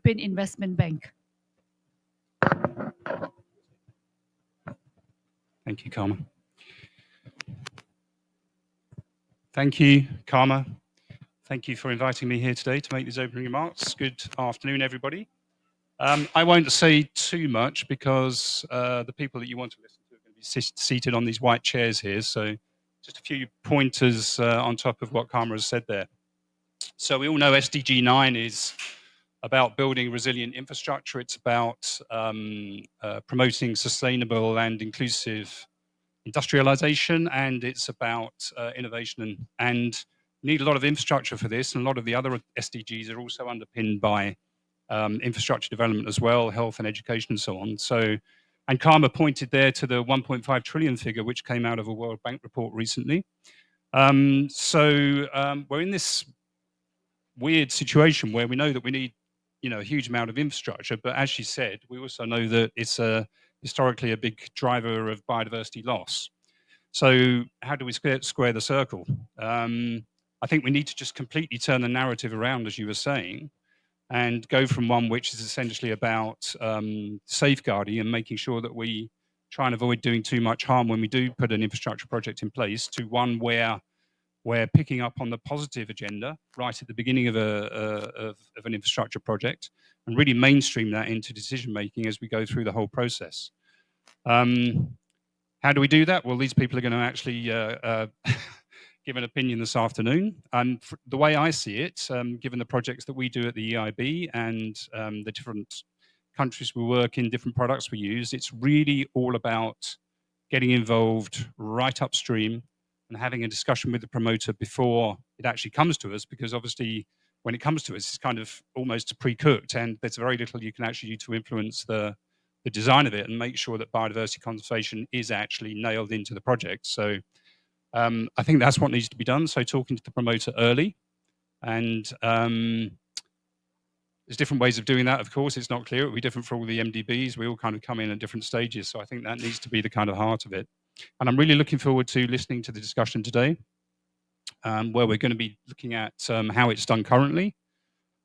European Investment Bank. Thank you, Karma. Thank you, Karma. Thank you for inviting me here today to make these opening remarks. Good afternoon, everybody. I won't say too much because the people that you want to listen to are going to be seated on these white chairs here. So just a few pointers on top of what Karma has said there. So we all know SDG 9 is about building resilient infrastructure. It's about promoting sustainable and inclusive industrialization, and it's about innovation. And we need a lot of infrastructure for this, and a lot of the other SDGs are also underpinned by infrastructure development as well, health and education and so on. So, and Karma pointed there to the 1.5 trillion figure, which came out of a World Bank report recently. We're in this weird situation where we know that we need, a huge amount of infrastructure, but as she said, we also know that it's historically a big driver of biodiversity loss. So how do we square the circle? I think we need to just completely turn the narrative around, as you were saying, and go from one which is essentially about safeguarding and making sure that we try and avoid doing too much harm when we do put an infrastructure project in place, to one where we're picking up on the positive agenda right at the beginning of an infrastructure project and really mainstream that into decision making as we go through the whole process. How do we do that? Well, these people are going to actually give an opinion this afternoon. And the way I see it, given the projects that we do at the EIB and the different countries we work in, different products we use, it's really all about getting involved right upstream and having a discussion with the promoter before it actually comes to us, because obviously when it comes to us, it's kind of almost pre-cooked, and there's very little you can actually do to influence the design of it and make sure that biodiversity conservation is actually nailed into the project. So I think that's what needs to be done. So talking to the promoter early, and there's different ways of doing that, of course. It's not clear. It'll be different for all the MDBs. We all kind of come in at different stages. So I think that needs to be the kind of heart of it. And I'm really looking forward to listening to the discussion today, where we're going to be looking at how it's done currently,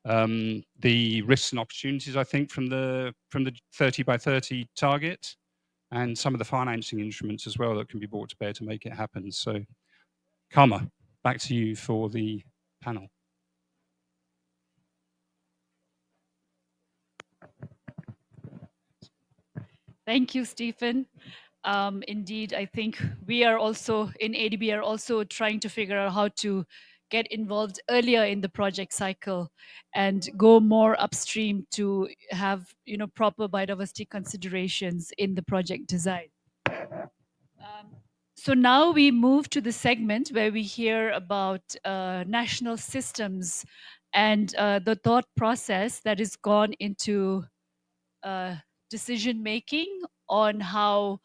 the risks and opportunities, I think, from the 30 by 30 target, and some of the financing instruments as well that can be brought to bear to make it happen. So, Karma, back to you for the panel. Thank you, Stephen. Indeed, I think we are also in ADB are also trying to figure out how to get involved earlier in the project cycle and go more upstream to have proper biodiversity considerations in the project design. So now we move to the segment where we hear about national systems and the thought process that has gone into decision making on how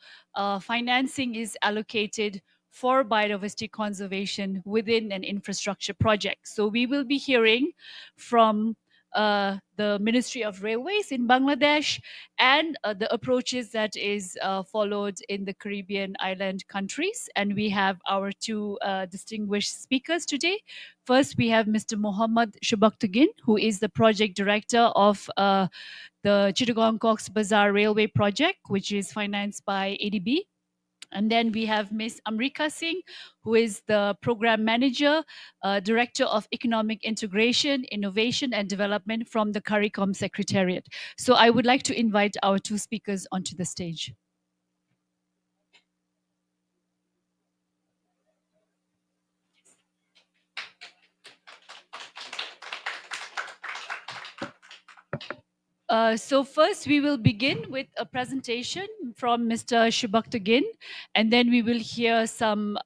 financing is allocated for biodiversity conservation within an infrastructure project. So we will be hearing from the Ministry of Railways in Bangladesh and the approaches that is followed in the Caribbean island countries. And we have our two distinguished speakers today. First, we have Mr. Mohammad Shubaktugin, who is the project director of the Chittagong Cox's Bazar Railway Project, which is financed by ADB. And then we have Ms. Amrika Singh, who is the Program Manager, Director of Economic Integration, Innovation and Development from the CARICOM Secretariat. So I would like to invite our two speakers onto the stage. So first we will begin with a presentation from Mr. Shubaktugin, and then we will hear some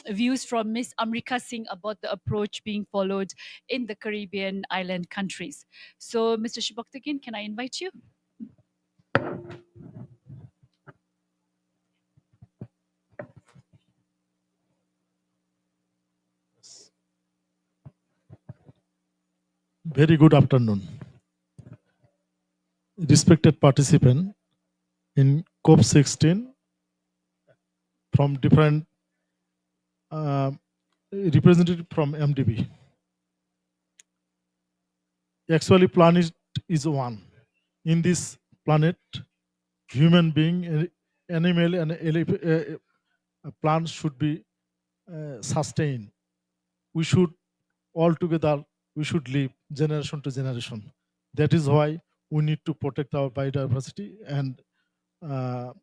views from Ms. Amrika Singh about the approach being followed in the Caribbean island countries. So Mr. Shubaktugin, can I invite you? Very good afternoon. Respected participant in COP16 from different representative from MDB. Actually, planet is one. In this planet, human being, animal, and plants should be sustained. We should all together, we should live generation to generation. That is why we need to protect our biodiversity, and uh,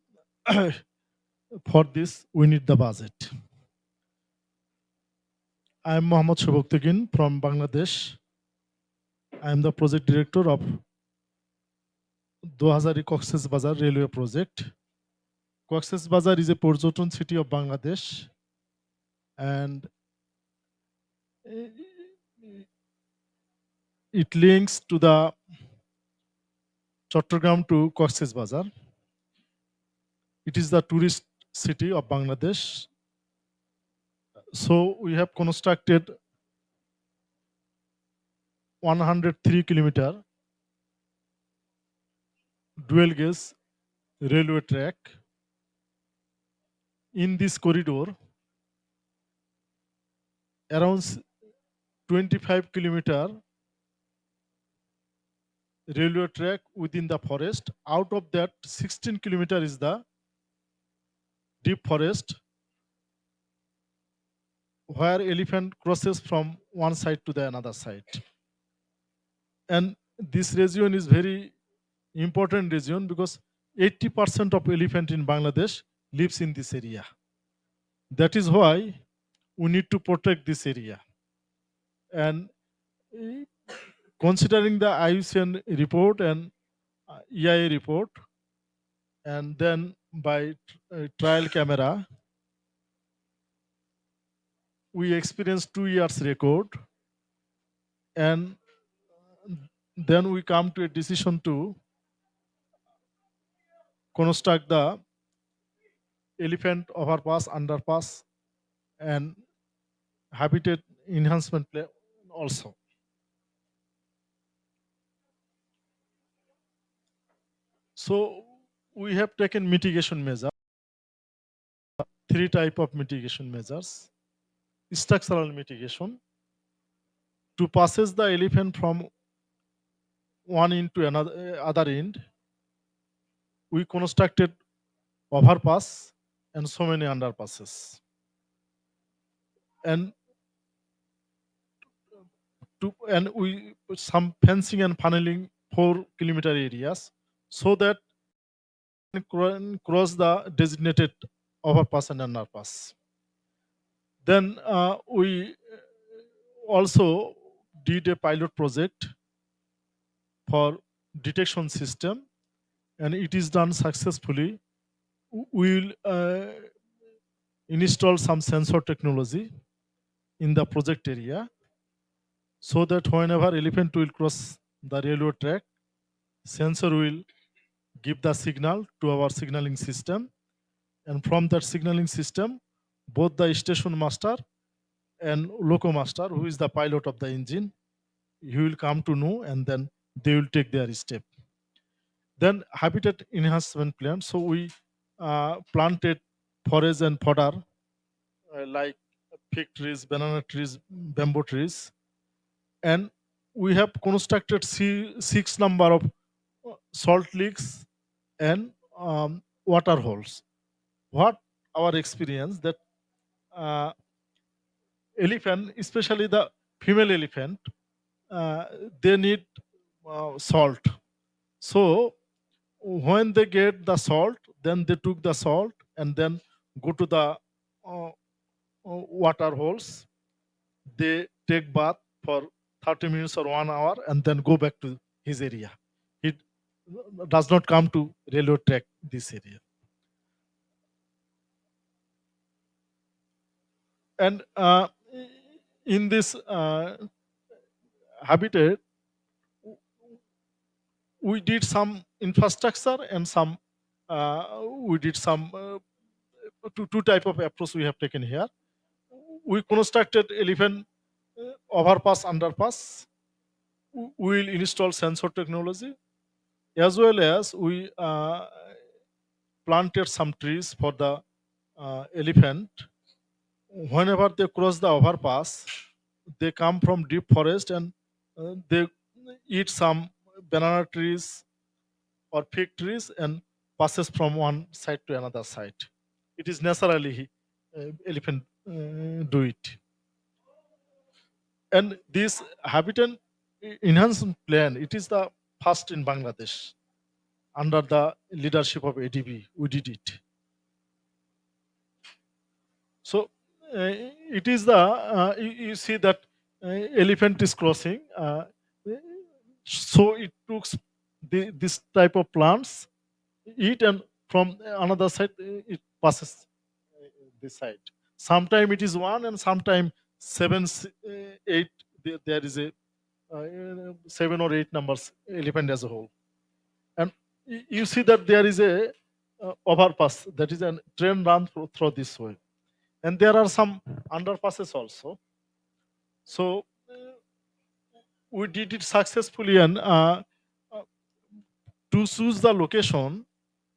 for this we need the budget. I am Mohammad Shoboktegin from Bangladesh. I am the project director of Dohazari Cox's Bazar Railway Project. Cox's Bazar is a Porjoton city of Bangladesh, and it links to the Chattogram to Cox's Bazar. It is the tourist city of Bangladesh. So we have constructed 103-kilometer dual gauge railway track. In this corridor, around 25-kilometer railway track within the forest. Out of that, 16-kilometer is the deep forest, where elephant crosses from one side to the another side. And this region is very important region because 80% of elephant in Bangladesh lives in this area. That is why we need to protect this area. And considering the IUCN report and EIA report, and then by trial camera, we experienced 2 years record, and then we come to a decision to construct the elephant overpass, underpass, and habitat enhancement plan also. So we have taken mitigation measures, 3 type of mitigation measures. Structural mitigation, to passes the elephant from one end to another other end. We constructed overpass and so many underpasses, and we put some fencing and funneling 4-kilometer areas so that cross the designated overpass and underpass. Then we also did a pilot project for detection system, and it is done successfully. We will install some sensor technology in the project area so that whenever elephant will cross the railway track, sensor will give the signal to our signaling system, and from that signaling system, both the station master and loco master, who is the pilot of the engine, he will come to know, and then they will take their step. Then habitat enhancement plan. So we planted forest and fodder like fig trees, banana trees, bamboo trees, and we have constructed 6 number of salt licks and water holes. What our experience that uh, elephant, especially the female elephant, uh, they need salt. So when they get the salt, then they took the salt and then go to the water holes. They take bath for 30 minutes or 1 hour and then go back to his area. It does not come to railway track this area. And in this habitat, we did some infrastructure and some we did some two type of approach we have taken here. We constructed elephant overpass, underpass. We will install sensor technology, as well as we planted some trees for the elephant. Whenever they cross the overpass, they come from deep forest and they eat some banana trees or fig trees and passes from one side to another side. It is naturally elephant do it. And this habitat enhancement plan, it is the first in Bangladesh under the leadership of ADB. We did it. So it is the you see that elephant is crossing. So it took this type of plants, eat, and from another side it passes this side. Sometime it is one, and sometime seven, eight. There is a 7 or 8 numbers elephant as a whole, and you see that there is a overpass, that is a train run through this way, and there are some underpasses also. So we did it successfully, and uh, to choose the location,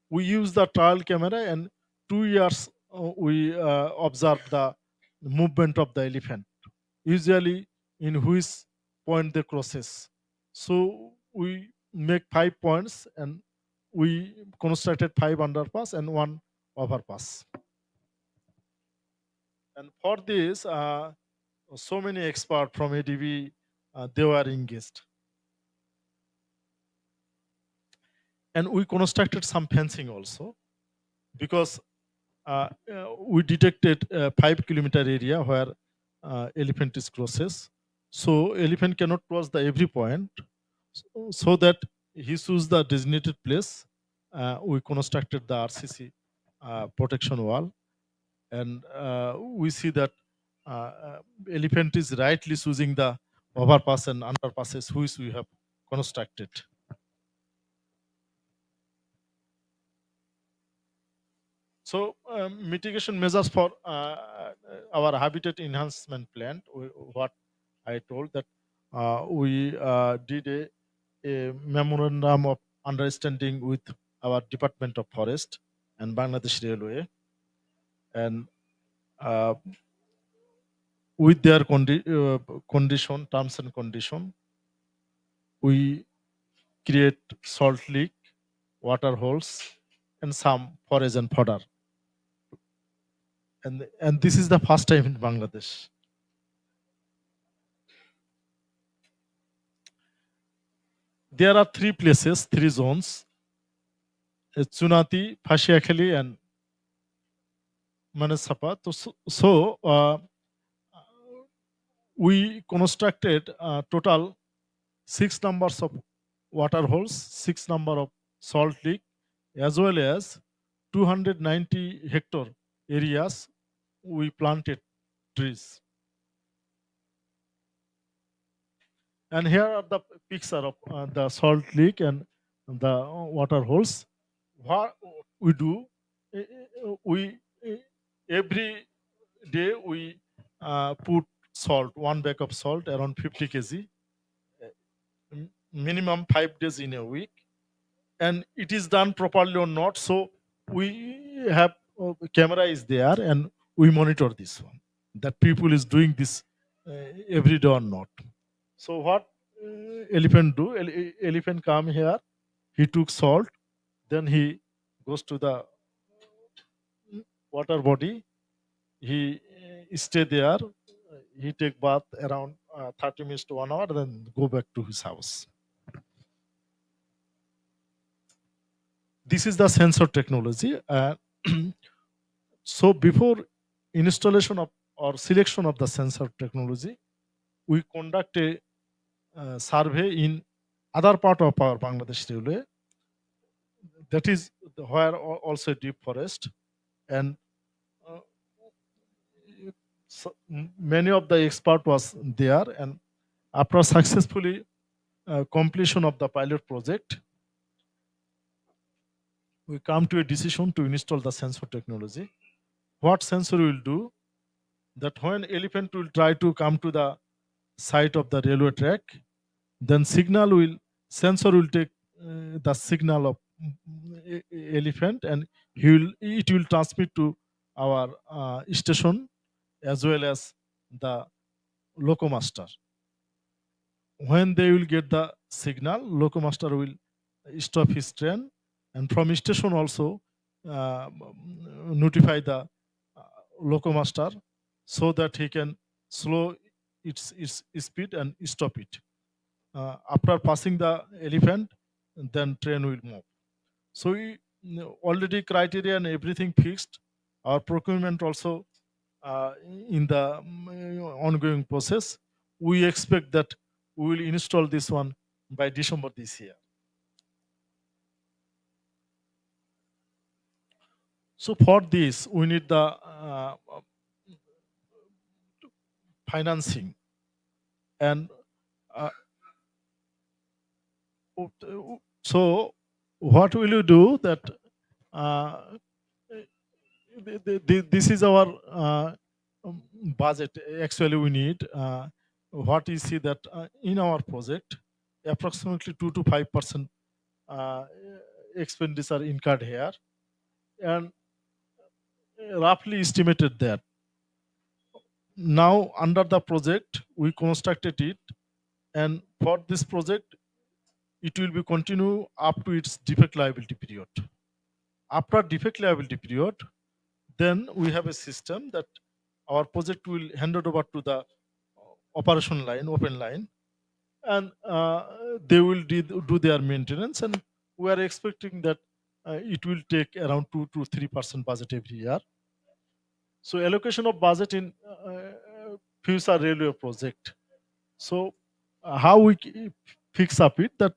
we use the trial camera, and 2 years we observe the movement of the elephant, usually in which point they crosses. So we make 5 points, and we constructed 5 underpass and 1 overpass. And for this, so many experts from ADB, they were engaged. And we constructed some fencing also, because we detected a 5 kilometer area where elephant is crosses. So elephant cannot cross the every point. So that he choose the designated place. We constructed the RCC protection wall, and we see that elephant is rightly choosing the overpass and underpasses which we have constructed. So mitigation measures for our habitat enhancement plan, what I told that we did a memorandum of understanding with our Department of Forest and Bangladesh Railway, and uh, with their condition, terms and condition, we create salt leak, water holes, and some forage and fodder. And this is the first time in Bangladesh. There are 3 places, 3 zones: Tsunati, Phashiakheli, and Manasapa. So we constructed total 6 numbers of water holes, 6 number of salt leak, as well as 290 hectare areas we planted trees. And here are the picture of the salt leak and the water holes. What we do, we every day we put salt, 1 bag of salt, around 50 kg, minimum 5 days in a week, and it is done properly or not. So we have camera is there, and we monitor this one, that people is doing this every day or not. So what elephant do? Elephant come here, he took salt, then he goes to the water body, he stay there, he take bath around 30 minutes to 1 hour, then go back to his house. This is the sensor technology. So before installation of or selection of the sensor technology, we conduct a survey in other part of our Bangladesh Railway, that is where also deep forest, and uh, many of the expert was there, and after successfully completion of the pilot project, we come to a decision to install the sensor technology. What sensor will do, that when elephant will try to come to the site of the railway track, then sensor will take the signal of elephant, and it will transmit to our station as well as the locomaster. when they will get the signal, locomaster will stop his train, and from station also notify the locomaster so that he can slow its speed and stop it. After passing the elephant, then train will move. So already criteria and everything fixed. Our procurement also in the ongoing process. We expect that we will install this one by December this year. So for this, we need the financing, and uh, so what will you do that? Uh, this is our budget. Actually, we need what you see that in our project, approximately 2 to 5% uh, expenditure incurred here, and roughly estimated that now under the project we constructed it, and for this project it will be continue up to its defect liability period. After defect liability period, then we have a system that our project will hand it over to the operation line, open line, and they will do their maintenance. And we are expecting that it will take around 2 to 3% budget every year. So allocation of budget in future railway project. So how we fix up it that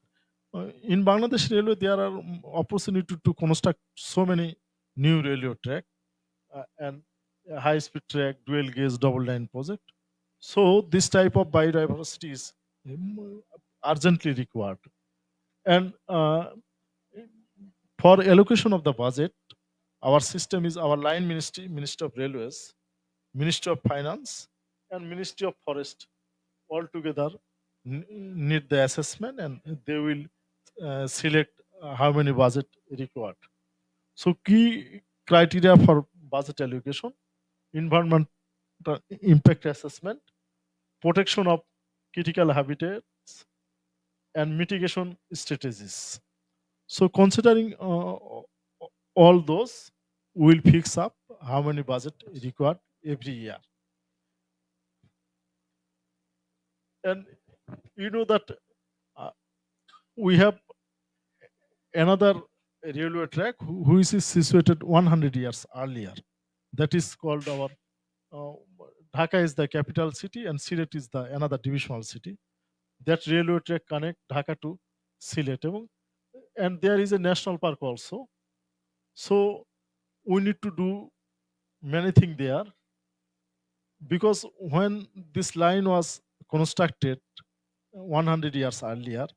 in Bangladesh railway there are opportunity to construct so many new railway track and high speed track, dual gauge, double line project. So this type of biodiversity is urgently required. And for allocation of the budget, our system is our line ministry, Ministry of Railways, Ministry of Finance, and Ministry of Forest all together need the assessment, and they will select how many budget required. So key criteria for budget allocation: environmental impact assessment, protection of critical habitats, and mitigation strategies. So considering all those, we'll fix up how many budget required every year. And you know that uh, we have another railway track who is situated 100 years earlier. That is called our uh, Dhaka is the capital city and Sylhet is the another divisional city. That railway track connect Dhaka to Sylhet, and there is a national park also. So we need to do many things there, because when this line was constructed 100 years earlier,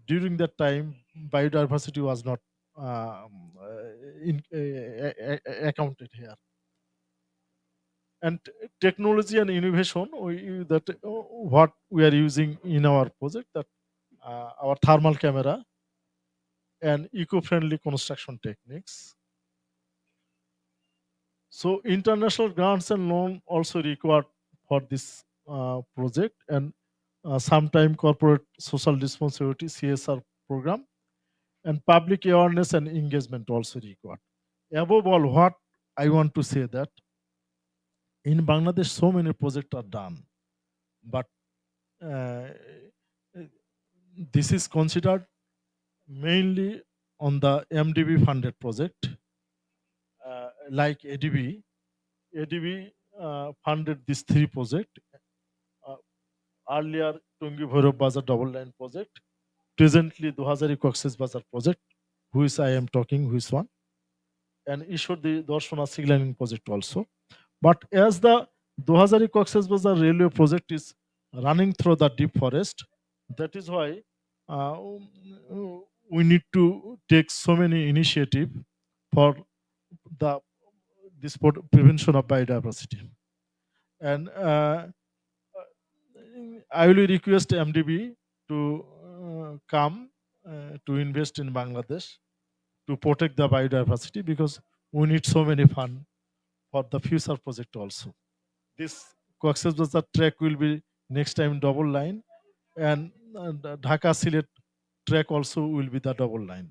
during that time biodiversity was not accounted here. And technology and innovation, that what we are using in our project, that our thermal camera and eco-friendly construction techniques. So international grants and loan also required for this project, and sometime corporate social responsibility CSR program, and public awareness and engagement also required. Above all, what I want to say that in Bangladesh so many projects are done, but uh, this is considered mainly on the MDB funded project, like ADB. ADB funded these three projects. Uh, Earlier, Tungi Bhairav Bazar double line project. Presently, Duhazari Cox's Bazar project, which I am talking, which one, and issued the Darshana signaling project also. But as the Duhazari Cox's Bazar railway project is running through the deep forest, that is why uh, we need to take so many initiative for the prevention of biodiversity. And I will request MDB to come to invest in Bangladesh to protect the biodiversity, because we need so many funds for the future project also. This Cox's Bazar track will be next time double line, and Dhaka Silet track also will be the double line.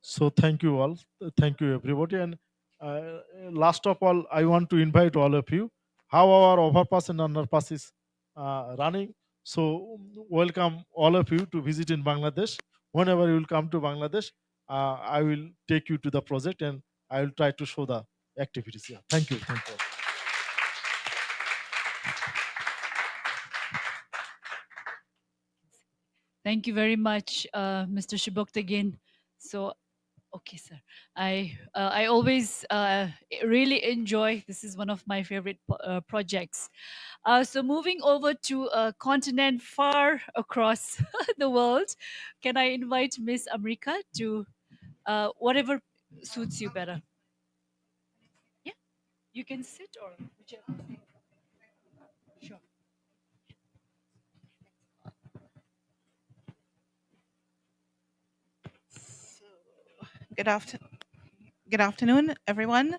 So thank you all. Thank you everybody. And last of all, I want to invite all of you how our overpass and underpass is running. So welcome all of you to visit in Bangladesh. Whenever you will come to Bangladesh, I will take you to the project and I will try to show the activities. Yeah. Thank you. Thank you. Thank you very much, Mr. Shiboktagan. So, okay, sir. I always really enjoy. This is one of my favorite projects. So, moving over to a continent far across the world, can I invite Miss Amrika to whatever suits you better? Yeah, you can sit or whichever. Sure. Good Good afternoon, everyone.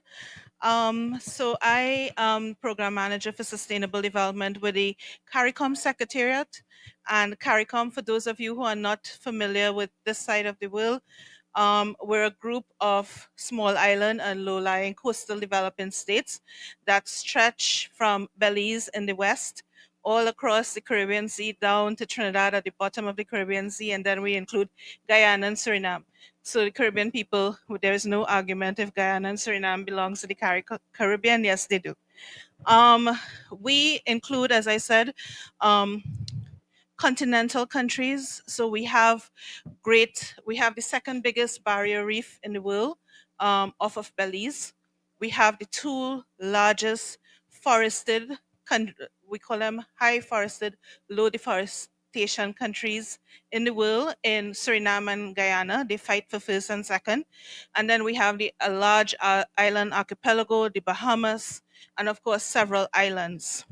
So I am program manager for sustainable development with the CARICOM Secretariat. And CARICOM, for those of you who are not familiar with this side of the world, we're a group of small island and low-lying coastal developing states that stretch from Belize in the west all across the Caribbean Sea down to Trinidad at the bottom of the Caribbean Sea, and then we include Guyana and Suriname. So the Caribbean people, there is no argument if Guyana and Suriname belongs to the Caribbean. Yes, they do. We include, as I said, um, continental countries. So we have the second biggest barrier reef in the world, off of Belize. We have the two largest forested, we call them high forested, low deforestation countries in the world, in Suriname and Guyana. They fight for first and second. And then we have a large island archipelago, the Bahamas, and of course several islands.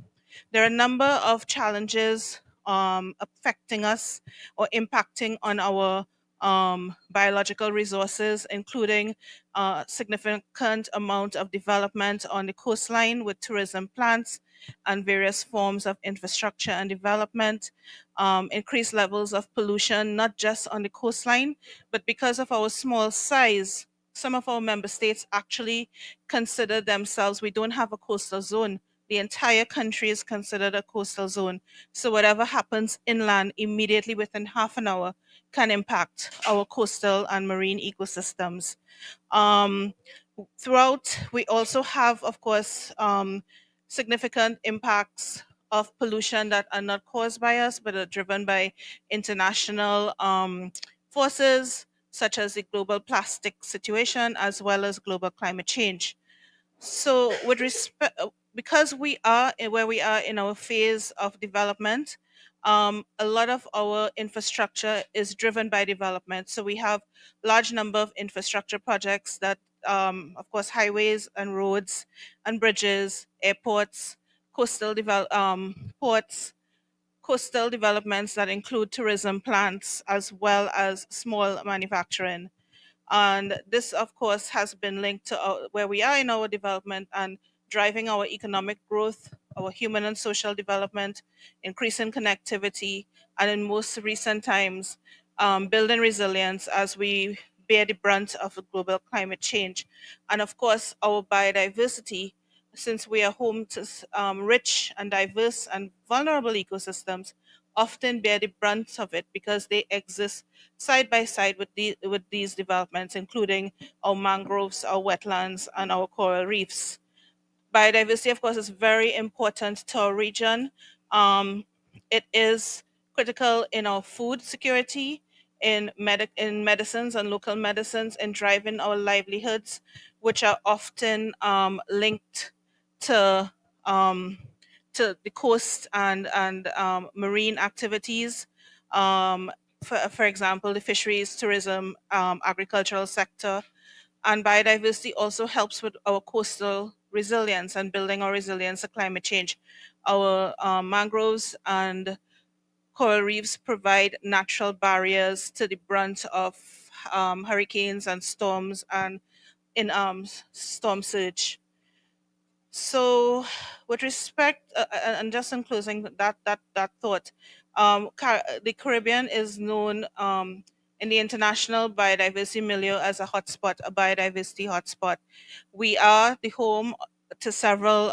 There are a number of challenges affecting us or impacting on our biological resources, including significant amount of development on the coastline with tourism plants and various forms of infrastructure and development, increased levels of pollution, not just on the coastline, but because of our small size, some of our member states actually consider themselves, we don't have a coastal zone. The entire country is considered a coastal zone. So whatever happens inland immediately within half an hour can impact our coastal and marine ecosystems. Um, Throughout, we also have, of course, significant impacts of pollution that are not caused by us, but are driven by international forces, such as the global plastic situation, as well as global climate change. So, with respect, because we are where we are in our phase of development, a lot of our infrastructure is driven by development. So we have large number of infrastructure projects that, of course, highways and roads and bridges, airports, ports, coastal developments that include tourism plants as well as small manufacturing. And this, of course, has been linked to where we are in our development and driving our economic growth, our human and social development, increasing connectivity, and in most recent times, building resilience as we bear the brunt of global climate change. And of course, our biodiversity, since we are home to rich and diverse and vulnerable ecosystems, often bear the brunt of it because they exist side by side with these developments, including our mangroves, our wetlands, and our coral reefs. Biodiversity, of course, is very important to our region. Um, it is critical in our food security, in medicines and local medicines, in driving our livelihoods, which are often linked to um, the coast and marine activities. Um, for example, the fisheries, tourism, agricultural sector, and biodiversity also helps with our coastal resilience and building our resilience to climate change. Our mangroves and coral reefs provide natural barriers to the brunt of hurricanes and storms and in storm surge. So, with respect, and just in closing that thought, The Caribbean is known in the international biodiversity milieu as a hotspot, a biodiversity hotspot. We are the home to several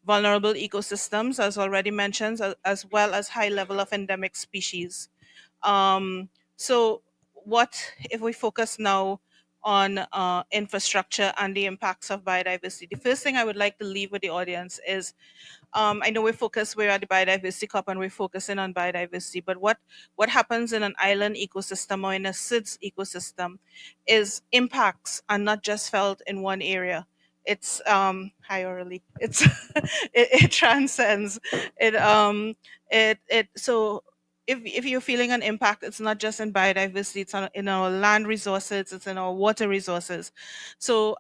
vulnerable ecosystems, as already mentioned, as well as high level of endemic species. So, what if we focus now on infrastructure and the impacts of biodiversity? The first thing I would like to leave with the audience is I know we're at the biodiversity cup and we're focusing on biodiversity, but what happens in an island ecosystem or in a SIDS ecosystem is impacts are not just felt in one area. It's hi Aurelie. It's it transcends it so if you're feeling an impact, it's not just in biodiversity, it's in our land resources, it's in our water resources. So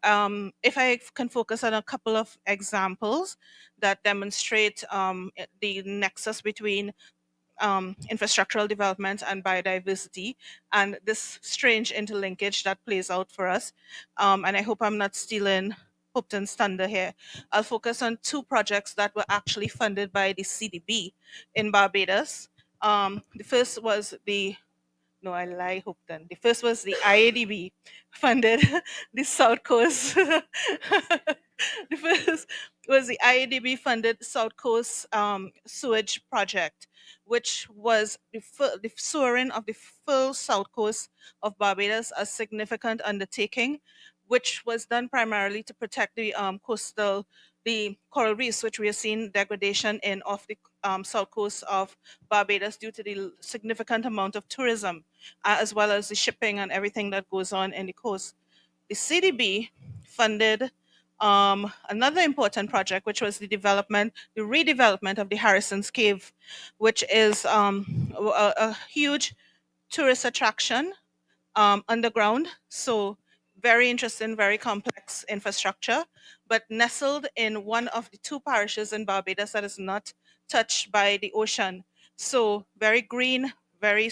if I can focus on a couple of examples that demonstrate the nexus between infrastructural development and biodiversity and this strange interlinkage that plays out for us. And I hope I'm not stealing Hopton's thunder here. I'll focus on two projects that were actually funded by the CDB in Barbados. The first was the no, I lie, Hopton. The first was the IADB funded the South Coast. The first was the IADB funded South Coast sewage project, which was the sewering of the full South Coast of Barbados, a significant undertaking, which was done primarily to protect the coral reefs, which we are seeing degradation in off the south coast of Barbados due to the significant amount of tourism, as well as the shipping and everything that goes on in the coast. The CDB funded another important project, which was the redevelopment of the Harrison's Cave, which is a huge tourist attraction underground. So very interesting, very complex infrastructure, but nestled in one of the two parishes in Barbados that is not touched by the ocean. So very green, very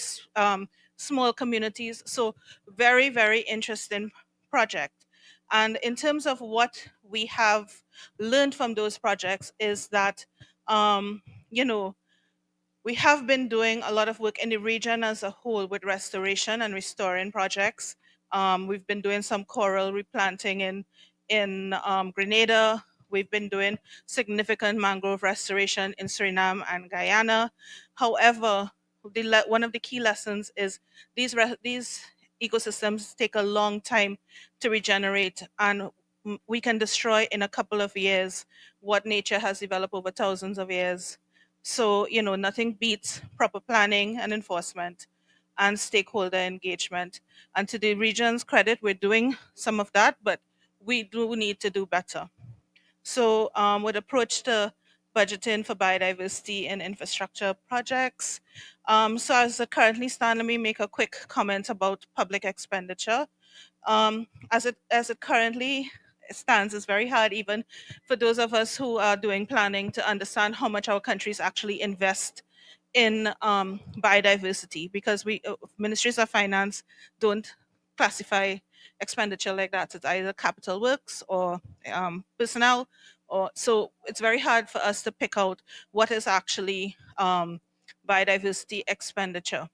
small communities. So very, very interesting project. And in terms of what we have learned from those projects is that, um, you know, we have been doing a lot of work in the region as a whole with restoration and restoring projects. We've been doing some coral replanting in Grenada. We've been doing significant mangrove restoration in Suriname and Guyana. However, one of the key lessons is these ecosystems take a long time to regenerate, and we can destroy in a couple of years what nature has developed over thousands of years. So, nothing beats proper planning and enforcement and stakeholder engagement. And to the region's credit, we're doing some of that, but we do need to do better. So, with approach to budgeting for biodiversity and infrastructure projects. So, as I currently stand, let me make a quick comment about public expenditure. As it currently stands, it's very hard even for those of us who are doing planning to understand how much our countries actually invest in biodiversity, because we ministries of finance don't classify expenditure like that. It's either capital works or personnel, or so it's very hard for us to pick out what is actually biodiversity expenditure.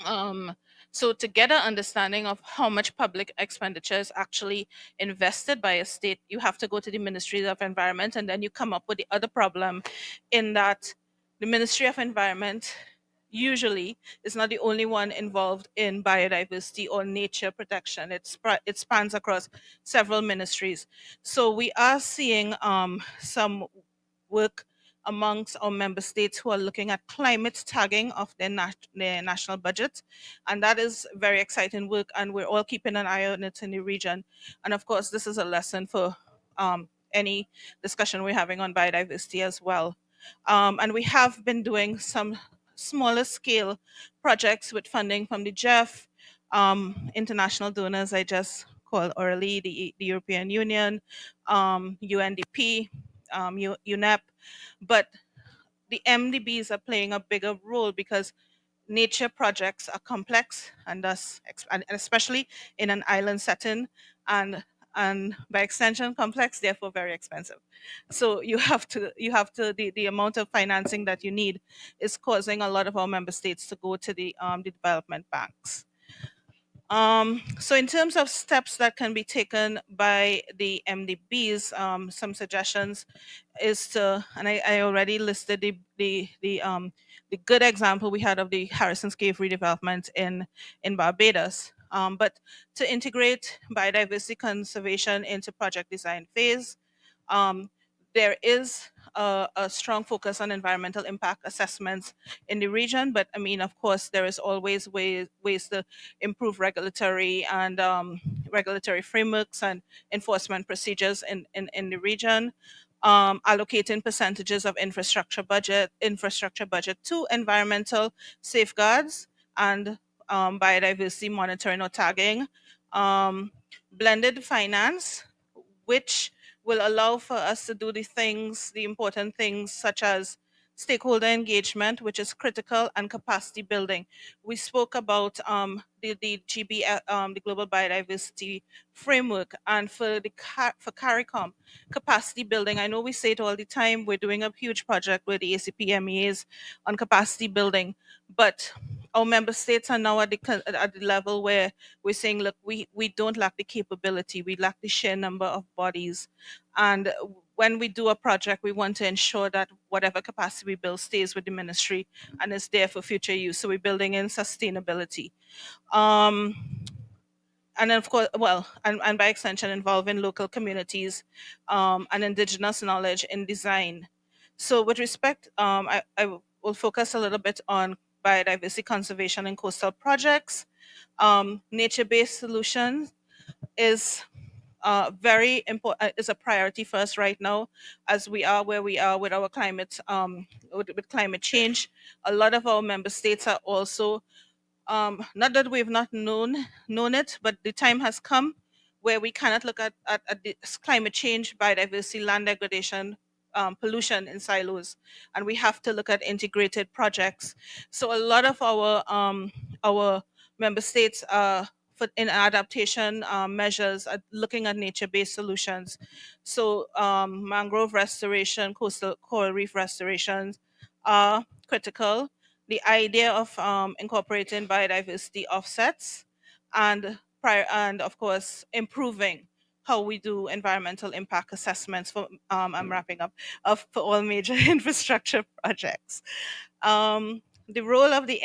um, so to get an understanding of how much public expenditure is actually invested by a state, you have to go to the Ministry of Environment, and then you come up with the other problem in that the Ministry of Environment usually is not the only one involved in biodiversity or nature protection. It spans across several ministries. So we are seeing some work amongst our member states who are looking at climate tagging of their national budget. And that is very exciting work, and we're all keeping an eye on it in the region. And of course, this is a lesson for any discussion we're having on biodiversity as well. And we have been doing some smaller scale projects with funding from the GEF, international donors I just called early, the European Union, UNDP, UNEP, but the MDBs are playing a bigger role because nature projects are complex and thus and especially in an island setting, and and by extension complex, therefore very expensive. So the amount of financing that you need is causing a lot of our member states to go to the development banks. So in terms of steps that can be taken by the MDBs, some suggestions is to, and I already listed the good example we had of the Harrison's Cave redevelopment in Barbados. But to integrate biodiversity conservation into project design phase, um, there is a strong focus on environmental impact assessments in the region, but I mean, of course, there is always ways to improve regulatory frameworks and enforcement procedures in the region. Allocating percentages of infrastructure budget to environmental safeguards and biodiversity monitoring or tagging. Um, Blended finance, which will allow for us to do the important things such as stakeholder engagement, which is critical, and capacity building. We spoke about the GBF, the Global Biodiversity Framework, and for CARICOM, capacity building. I know we say it all the time. We're doing a huge project with the ACPMEAs on capacity building, but our member states are now at the level where we're saying, look, we don't lack the capability, we lack the sheer number of bodies. And when we do a project, we want to ensure that whatever capacity we build stays with the ministry and is there for future use. So we're building in sustainability. Um, and then of course, well, and by extension, involving local communities and indigenous knowledge in design. So with respect, I will focus a little bit on biodiversity conservation and coastal projects. Nature-based solutions is very important, is a priority for us right now, as we are where we are with our climate, with climate change. A lot of our member states are also, not that we've not known it, but the time has come where we cannot look at this climate change, biodiversity, land degradation, pollution in silos, and we have to look at integrated projects. So a lot of our member states are in adaptation measures are looking at nature-based solutions. So mangrove restoration, coastal coral reef restorations are critical. The idea of incorporating biodiversity offsets and of course improving how we do environmental impact assessments for I'm wrapping up for all major infrastructure projects. The role of the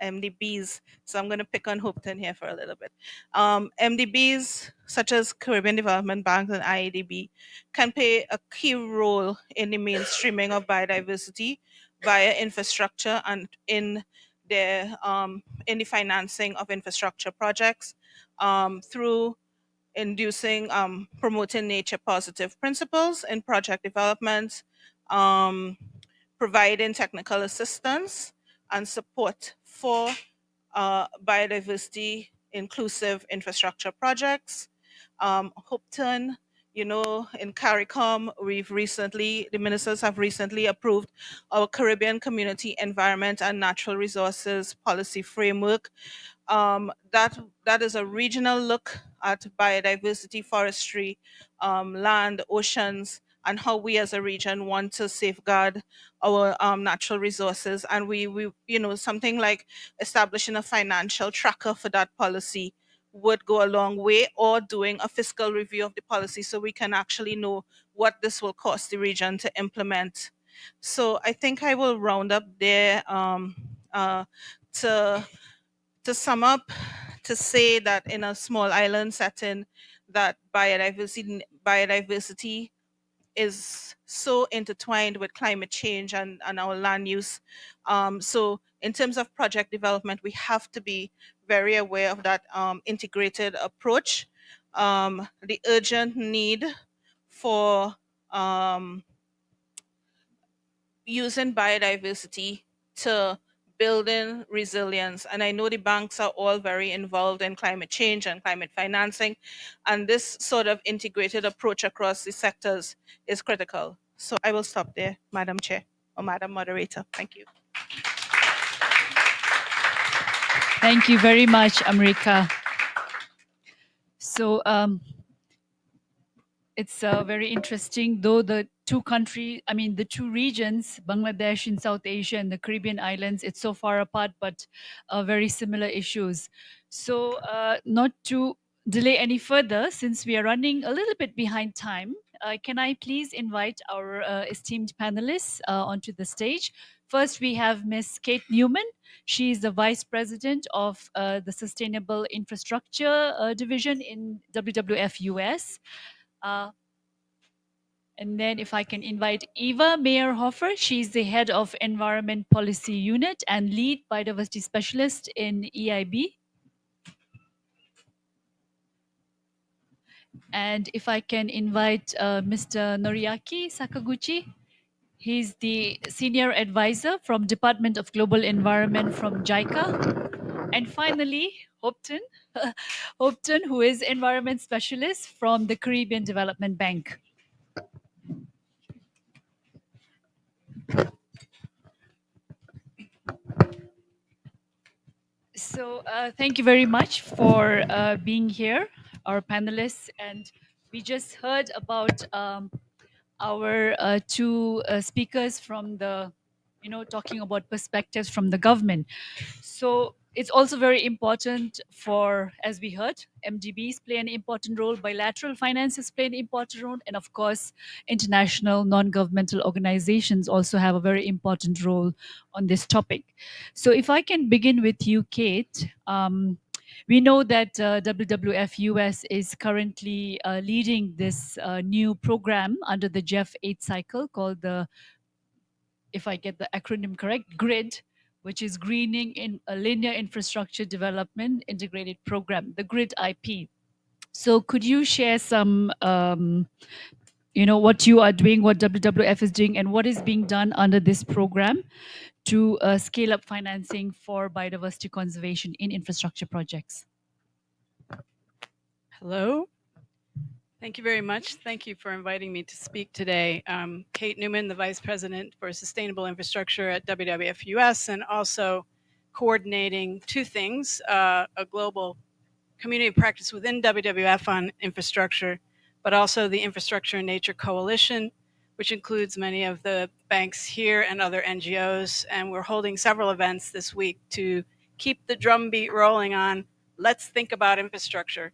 MDBs. So I'm going to pick on Hopeton here for a little bit. MDBs such as Caribbean Development Bank and IADB can play a key role in the mainstreaming of biodiversity via infrastructure and in the financing of infrastructure projects through promoting nature positive principles in project development, um, providing technical assistance and support for biodiversity inclusive infrastructure projects. Hopeton, in CARICOM, the ministers have recently approved our Caribbean Community Environment and Natural Resources Policy Framework. That is a regional look at biodiversity, forestry, land, oceans, and how we as a region want to safeguard our natural resources. And we something like establishing a financial tracker for that policy would go a long way, or doing a fiscal review of the policy so we can actually know what this will cost the region to implement. So I think I will round up there to sum up, to say that in a small island setting, that biodiversity is so intertwined with climate change and our land use. So in terms of project development, we have to be very aware of that integrated approach. The urgent need for using biodiversity to building resilience. And I know the banks are all very involved in climate change and climate financing, and this sort of integrated approach across the sectors is critical. So I will stop there, Madam Chair or Madam Moderator. Thank you. Thank you very much, Amrika. So It's very interesting, though the two the two regions, Bangladesh in South Asia and the Caribbean islands, it's so far apart, but very similar issues. So not to delay any further, since we are running a little bit behind time, can I please invite our esteemed panelists onto the stage? First, we have Ms. Kate Newman. She is the Vice President of the Sustainable Infrastructure Division in WWF US. Uh, and then if I can invite Eva Mayer-Hofer, she's the head of Environment Policy Unit and lead biodiversity specialist in EIB. And if I can invite Mr. Noriaki Sakaguchi, he's the senior advisor from Department of Global Environment from JICA. And finally, Hopton, Hopton, who is environment specialist from the Caribbean Development Bank. So thank you very much for being here, our panelists. And we just heard about our two speakers from the, talking about perspectives from the government. So it's also very important for, as we heard, MGBs play an important role, bilateral finances play an important role, and of course, international non-governmental organizations also have a very important role on this topic. So if I can begin with you, Kate, we know that WWF US is currently leading this new program under the GEF 8 cycle called the, if I get the acronym correct, GRID, which is Greening in a Linear Infrastructure Development Integrated Program, the GRID IP. So could you share some, what you are doing, what WWF is doing, and what is being done under this program to scale up financing for biodiversity conservation in infrastructure projects? Hello. Thank you very much. Thank you for inviting me to speak today. Kate Newman, the Vice President for Sustainable Infrastructure at WWF US, and also coordinating two things, a global community of practice within WWF on infrastructure, but also the Infrastructure and Nature Coalition, which includes many of the banks here and other NGOs. And we're holding several events this week to keep the drumbeat rolling on, let's think about infrastructure.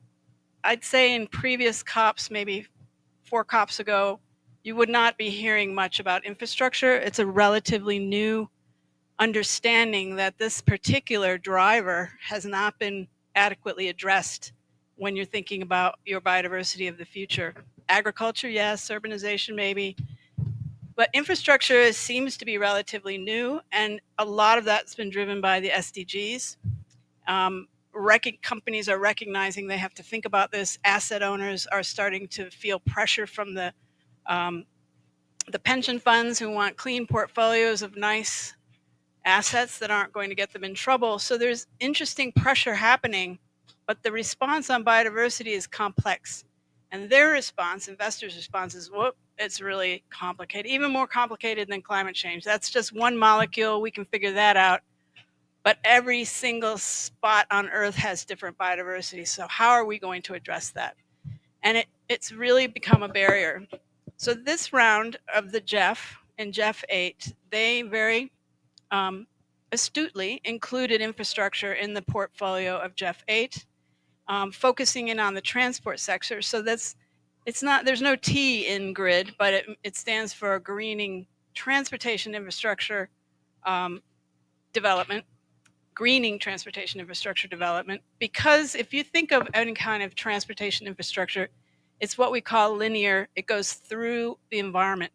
I'd say in previous COPs, maybe 4 COPs ago, you would not be hearing much about infrastructure. It's a relatively new understanding that this particular driver has not been adequately addressed when you're thinking about your biodiversity of the future. Agriculture, yes, urbanization, maybe. But infrastructure seems to be relatively new, and a lot of that's been driven by the SDGs. Companies are recognizing they have to think about this. Asset owners are starting to feel pressure from the pension funds who want clean portfolios of nice assets that aren't going to get them in trouble. So there's interesting pressure happening, but the response on biodiversity is complex. And their response, investors' response is, whoop, it's really complicated, even more complicated than climate change. That's just one molecule, we can figure that out. But every single spot on Earth has different biodiversity. So how are we going to address that? And it's really become a barrier. So this round of the GEF and GEF 8, they very astutely included infrastructure in the portfolio of GEF 8, focusing in on the transport sector. So there's no T in GRID, but it stands for Greening Transportation Infrastructure Development. Greening transportation infrastructure development, because if you think of any kind of transportation infrastructure, it's what we call linear. It goes through the environment.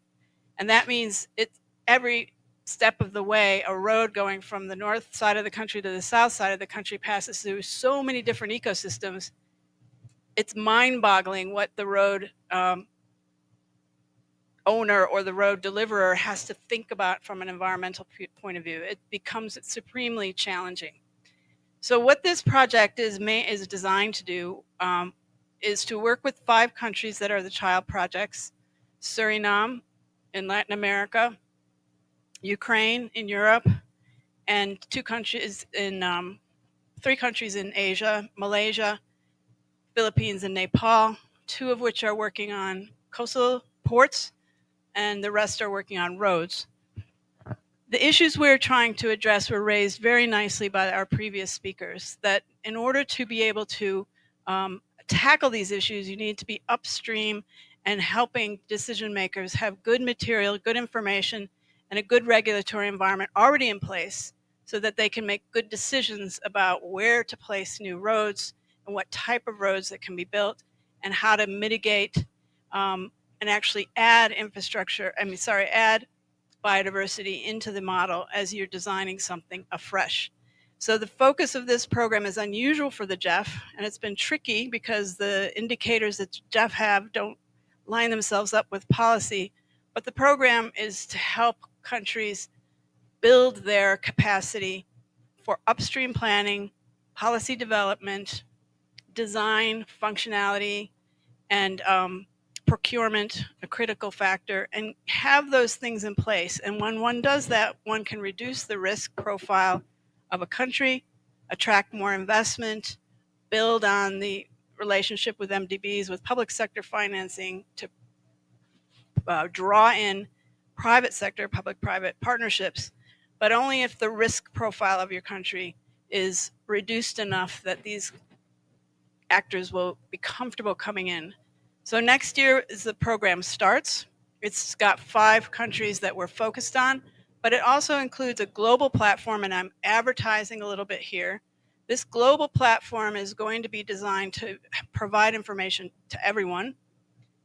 And that means it's every step of the way, a road going from the north side of the country to the south side of the country passes through so many different ecosystems. It's mind-boggling what the road owner or the road deliverer has to think about from an environmental point of view. It becomes supremely challenging. So what this project is designed to do is to work with 5 countries that are the child projects: Suriname in Latin America, Ukraine in Europe, and 3 countries in Asia, Malaysia, Philippines, and Nepal, 2 of which are working on coastal ports, and the rest are working on roads. The issues we're trying to address were raised very nicely by our previous speakers, that in order to be able to tackle these issues, you need to be upstream and helping decision makers have good material, good information, and a good regulatory environment already in place so that they can make good decisions about where to place new roads and what type of roads that can be built and how to mitigate and actually add add biodiversity into the model as you're designing something afresh. So the focus of this program is unusual for the GEF, and it's been tricky because the indicators that GEF have don't line themselves up with policy. But the program is to help countries build their capacity for upstream planning, policy development, design, functionality, and procurement, a critical factor, and have those things in place. And when one does that, one can reduce the risk profile of a country, attract more investment, build on the relationship with MDBs, with public sector financing to draw in private sector, public-private partnerships, but only if the risk profile of your country is reduced enough that these actors will be comfortable coming in. So next year, as the program starts, it's got 5 countries that we're focused on, but it also includes a global platform, and I'm advertising a little bit here. This global platform is going to be designed to provide information to everyone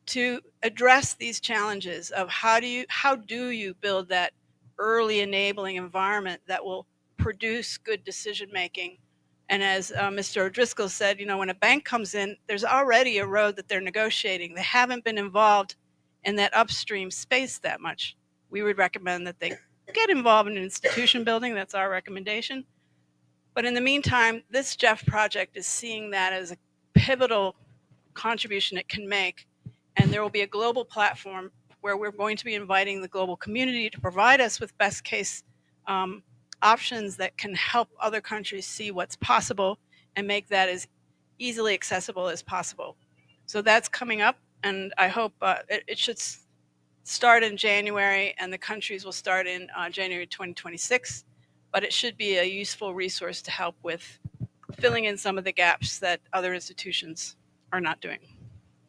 to address these challenges of how do you build that early enabling environment that will produce good decision making. And as Mr. O'Driscoll said, you know, when a bank comes in, there's already a road that they're negotiating. They haven't been involved in that upstream space that much. We would recommend that they get involved in institution building. That's our recommendation. But in the meantime, this GEF project is seeing that as a pivotal contribution it can make. And there will be a global platform where we're going to be inviting the global community to provide us with best case options that can help other countries see what's possible and make that as easily accessible as possible. So that's coming up, and I hope it should start in January, and the countries will start in January 2026. But it should be a useful resource to help with filling in some of the gaps that other institutions are not doing.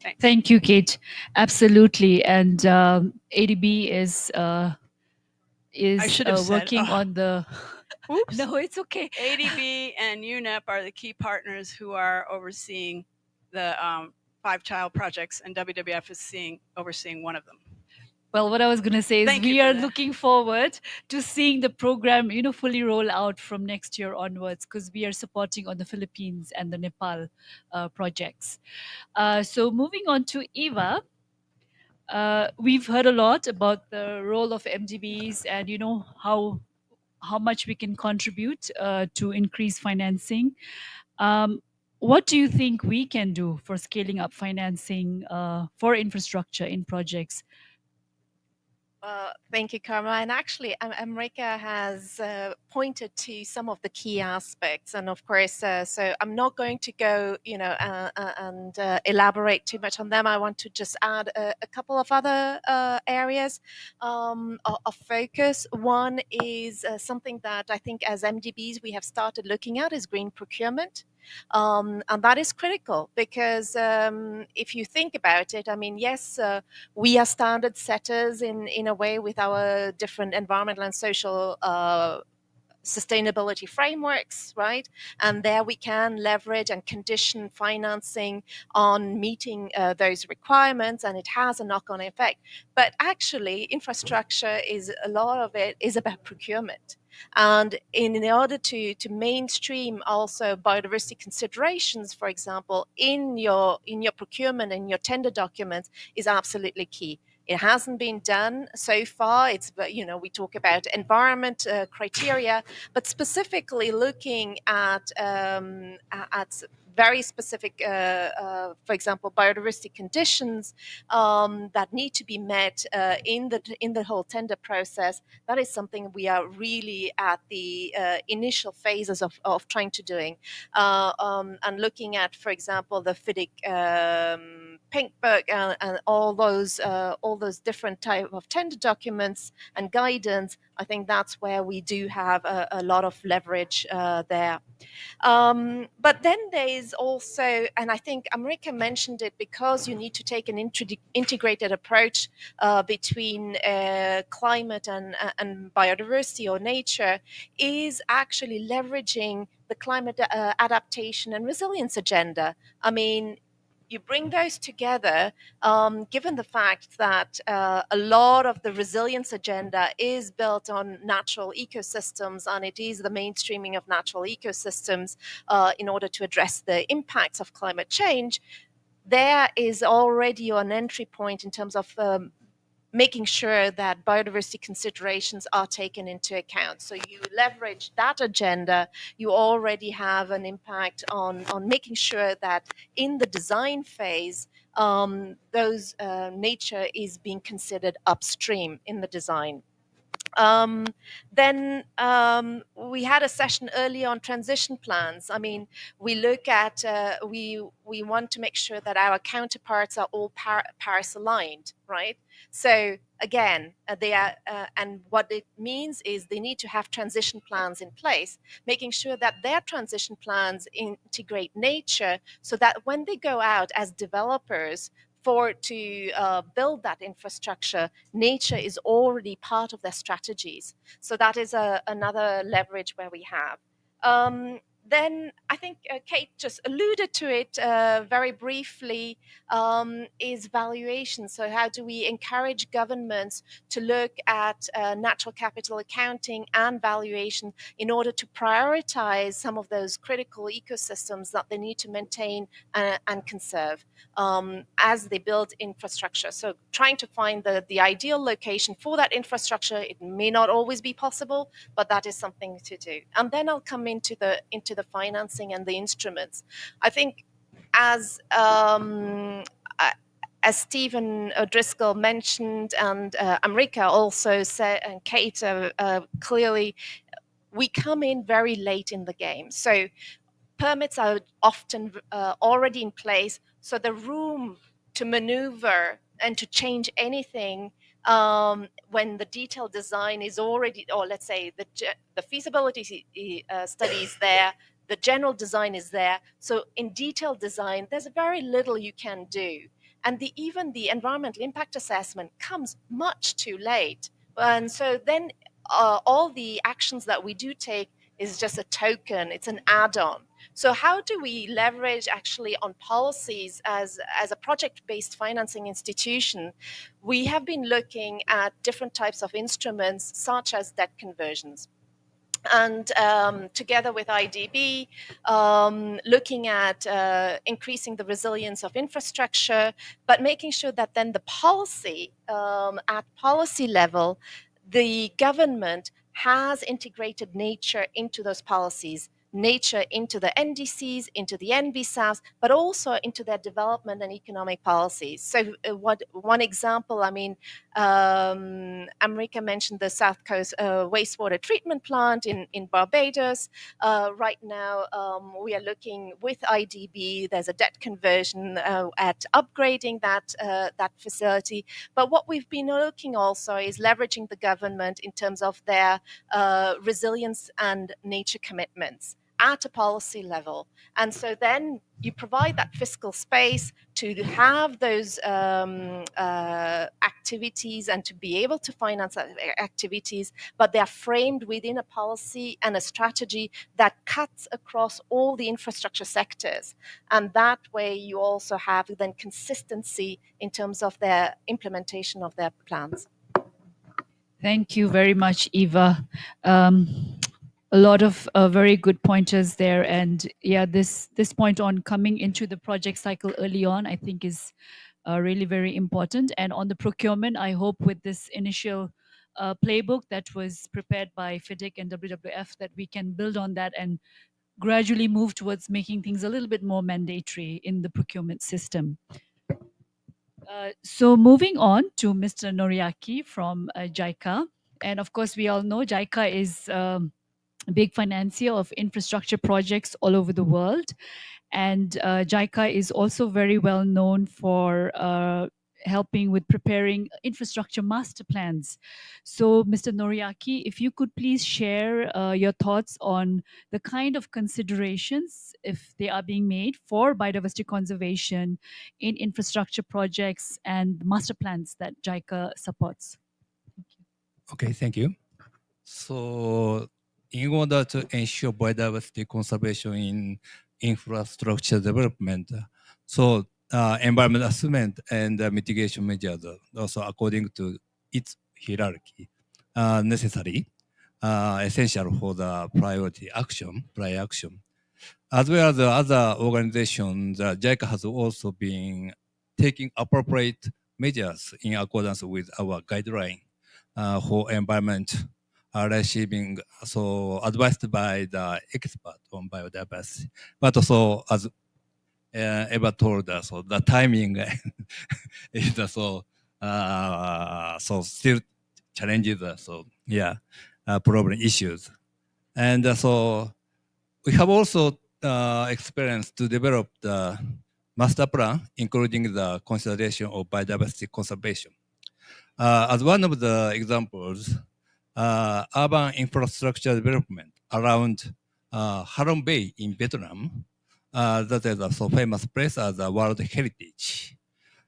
Thanks. Thank you, Kate. Absolutely. And ADB is working on the. Oops. No, it's okay. ADB and UNEP are the key partners who are overseeing the 5 child projects, and WWF is overseeing one of them. Well, what I was going to say is we are looking forward to seeing the program, you know, fully roll out from next year onwards, because we are supporting on the Philippines and the Nepal projects. So moving on to Eva, we've heard a lot about the role of MDBs and, you know, how much we can contribute to increase financing. What do you think we can do for scaling up financing for infrastructure in projects? Thank you, Karma. And actually, Amrika has pointed to some of the key aspects. And of course, so I'm not going to go, you know, and elaborate too much on them. I want to just add a couple of other areas of focus. One is something that I think as MDBs we have started looking at is green procurement. And that is critical because if you think about it, I mean, yes, we are standard setters in a way with our different environmental and social sustainability frameworks, right? And there we can leverage and condition financing on meeting those requirements, and it has a knock-on effect. But actually, infrastructure a lot of it is about procurement. And in order to mainstream also biodiversity considerations, for example, in your procurement and your tender documents is absolutely key. It hasn't been done so far. It's, you know, we talk about environment criteria, but specifically looking at very specific, for example, biodiversity conditions that need to be met in the whole tender process. That is something we are really at the initial phases of trying to doing, and looking at, for example, the FIDIC Pink Book and all those different type of tender documents and guidance. I think that's where we do have a lot of leverage there. But then there is also, and I think America mentioned it, because you need to take an integrated approach between climate and biodiversity or nature, is actually leveraging the climate adaptation and resilience agenda. I mean, you bring those together, given the fact that a lot of the resilience agenda is built on natural ecosystems, and it is the mainstreaming of natural ecosystems in order to address the impacts of climate change, there is already an entry point in terms of making sure that biodiversity considerations are taken into account. So you leverage that agenda, you already have an impact on making sure that in the design phase, those nature is being considered upstream in the design. Then we had a session earlier on transition plans. I mean, we look at, we want to make sure that our counterparts are all Paris aligned, right? So again, they are, and what it means is they need to have transition plans in place, making sure that their transition plans integrate nature, so that when they go out as developers to build that infrastructure, nature is already part of their strategies. So that is another leverage where we have. Then I think Kate just alluded to it very briefly, is valuation. So how do we encourage governments to look at natural capital accounting and valuation in order to prioritize some of those critical ecosystems that they need to maintain and conserve as they build infrastructure? So trying to find the ideal location for that infrastructure. It may not always be possible, but that is something to do. And then I'll come into the financing and the instruments. I think as Stephen O'Driscoll mentioned, and Amrika also said, and Kate clearly, we come in very late in the game. So permits are often already in place, so the room to maneuver and to change anything when the detailed design is already, or let's say the feasibility study is there, the general design is there. So in detailed design, there's very little you can do. And even the environmental impact assessment comes much too late. And so then all the actions that we do take is just a token, it's an add-on. So how do we leverage actually on policies as a project-based financing institution? We have been looking at different types of instruments, such as debt conversions. And together with IDB, looking at increasing the resilience of infrastructure, but making sure that then the policy, at policy level, the government has integrated nature into those policies, nature into the NDCs, into the NBSAFs, but also into their development and economic policies. So one example, I mean, Amrika mentioned the South Coast wastewater treatment plant in Barbados. Right now, we are looking with IDB, there's a debt conversion at upgrading that facility. But what we've been looking also is leveraging the government in terms of their resilience and nature commitments at a policy level. And so then you provide that fiscal space to have those activities and to be able to finance activities, but they are framed within a policy and a strategy that cuts across all the infrastructure sectors. And that way you also have then consistency in terms of their implementation of their plans. Thank you very much, Eva. A lot of very good pointers there, and yeah, this point on coming into the project cycle early on, I think, is really very important. And on the procurement, I hope with this initial playbook that was prepared by FIDIC and WWF that we can build on that and gradually move towards making things a little bit more mandatory in the procurement system. So moving on to Mr. Noriaki from JICA. And of course, we all know JICA is a big financier of infrastructure projects all over the world. And JICA is also very well known for helping with preparing infrastructure master plans. So, Mr. Noriaki, if you could please share your thoughts on the kind of considerations, if they are being made for biodiversity conservation in infrastructure projects and master plans that JICA supports. Okay, thank you. So, in order to ensure biodiversity conservation in infrastructure development, so environment assessment and mitigation measures also according to its hierarchy necessary, essential for the priority action, prior action. As well as the other organizations, JICA has also been taking appropriate measures in accordance with our guideline for environment receiving, so advised by the expert on biodiversity. But also, as Eva told us, so the timing is so still challenges, so yeah, problem issues. And so we have also experienced to develop the master plan, including the consideration of biodiversity conservation. As one of the examples, urban infrastructure development around Halong Bay in Vietnam, that is a so famous place as a World Heritage.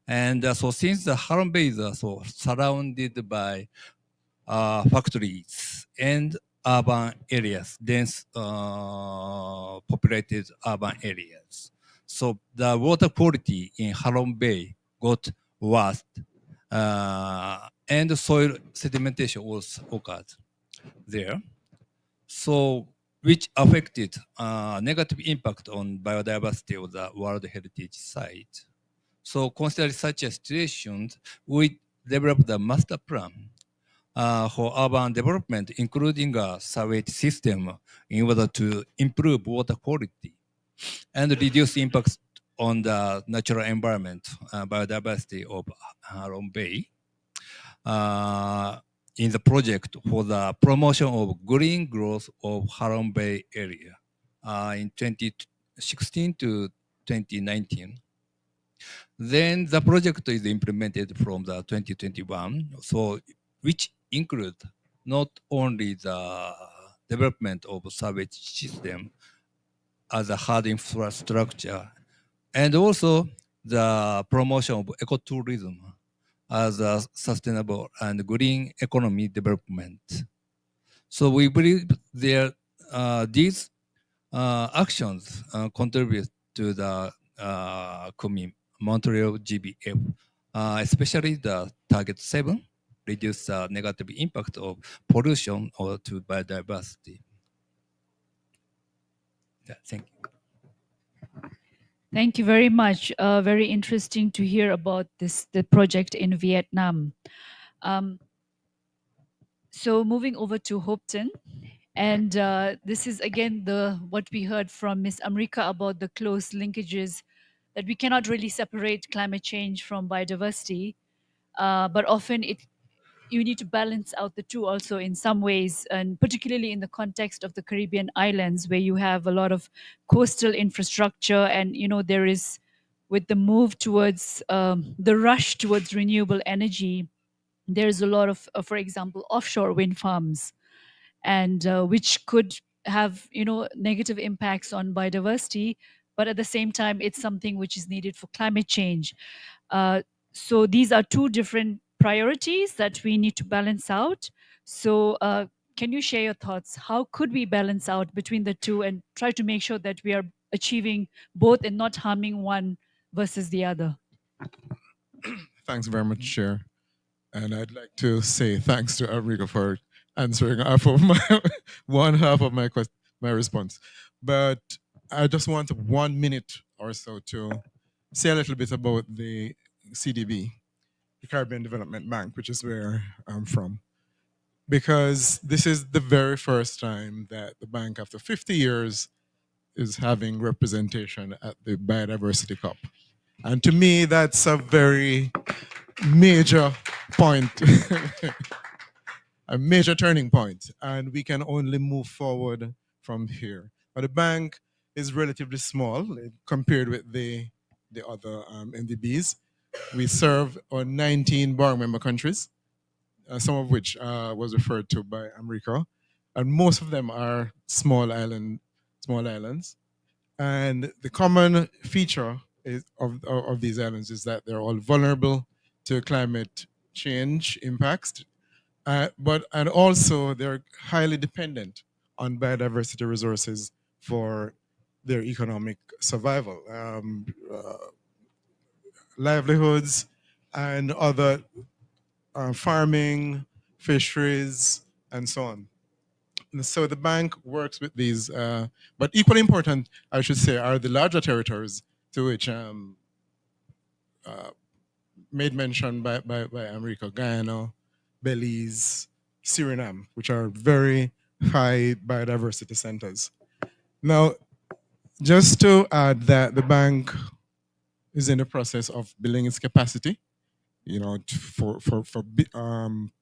And so since the Halong Bay is so surrounded by factories and urban areas, dense populated urban areas. So the water quality in Halong Bay got worse, and soil sedimentation was occurred there. So which affected negative impact on biodiversity of the World Heritage Site. So considering such a situation, we developed the master plan for urban development, including a sewage system in order to improve water quality and reduce impacts on the natural environment, biodiversity of Halong Bay. In the project for the promotion of green growth of Halong Bay area in 2016 to 2019. Then the project is implemented from the 2021, so which include not only the development of sewage system as a hard infrastructure, and also the promotion of ecotourism as a sustainable and green economy development. So we believe these actions contribute to the Kunming Montreal GBF, especially the target 7, reduce the negative impact of pollution or to biodiversity. Yeah, thank you. Thank you very much. Very interesting to hear about the project in Vietnam. So moving over to Hopeton, and this is again what we heard from Ms. Amrika about the close linkages that we cannot really separate climate change from biodiversity, but often you need to balance out the two also in some ways, and particularly in the context of the Caribbean islands where you have a lot of coastal infrastructure, and there is, with the move towards the rush towards renewable energy, there's a lot of, for example, offshore wind farms, and which could have negative impacts on biodiversity, but at the same time it's something which is needed for climate change. So these are two different priorities that we need to balance out. So can you share your thoughts? How could we balance out between the two and try to make sure that we are achieving both and not harming one versus the other? Thanks very much, Chair. And I'd like to say thanks to Enrico for answering half of my one half of my response. But I just want 1 minute or so to say a little bit about the CDB, the Caribbean Development Bank, which is where I'm from. Because this is the very first time that the bank, after 50 years, is having representation at the Biodiversity Cup. And to me, that's a very major point, a major turning point, and we can only move forward from here. But the bank is relatively small compared with the other NDBs. We serve on 19 borrowing member countries, some of which was referred to by America, and most of them are small islands. And the common feature of these islands is that they're all vulnerable to climate change impacts, and also they're highly dependent on biodiversity resources for their economic survival, livelihoods, and other farming, fisheries, and so on. And so the bank works with these, but equally important, I should say, are the larger territories to which made mention by America, Guyana, Belize, Suriname, which are very high biodiversity centers. Now, just to add that the bank is in the process of building its capacity, for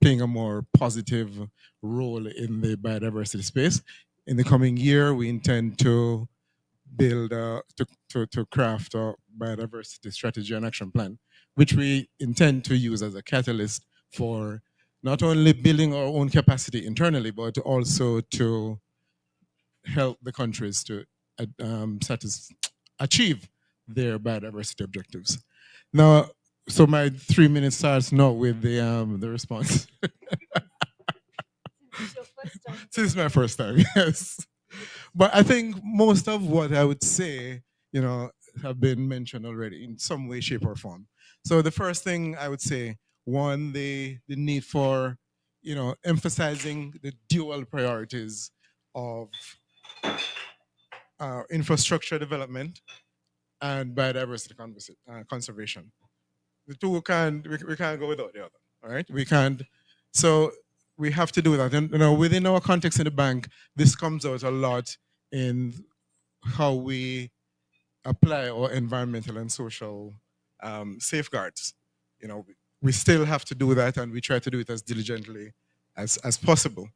playing a more positive role in the biodiversity space. In the coming year, we intend to build to craft a biodiversity strategy and action plan, which we intend to use as a catalyst for not only building our own capacity internally, but also to help the countries to achieve their biodiversity objectives. Now, so my 3 minutes starts now with the response. This is my first time, yes. But I think most of what I would say, have been mentioned already in some way, shape, or form. So the first thing I would say, one, the need for, emphasizing the dual priorities of infrastructure development and biodiversity conservation. The two we can't go without the other. All right, we can't. So we have to do that. And within our context in the bank, this comes out a lot in how we apply our environmental and social safeguards. We still have to do that, and we try to do it as diligently as possible.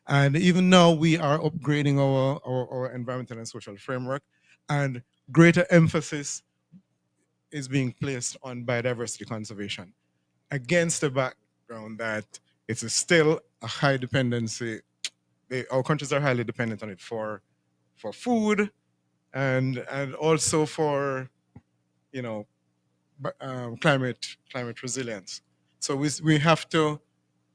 And even now, we are upgrading our environmental and social framework, and greater emphasis is being placed on biodiversity conservation against the background that it's still a high dependency. Our countries are highly dependent on it for food and also for climate resilience. So we have to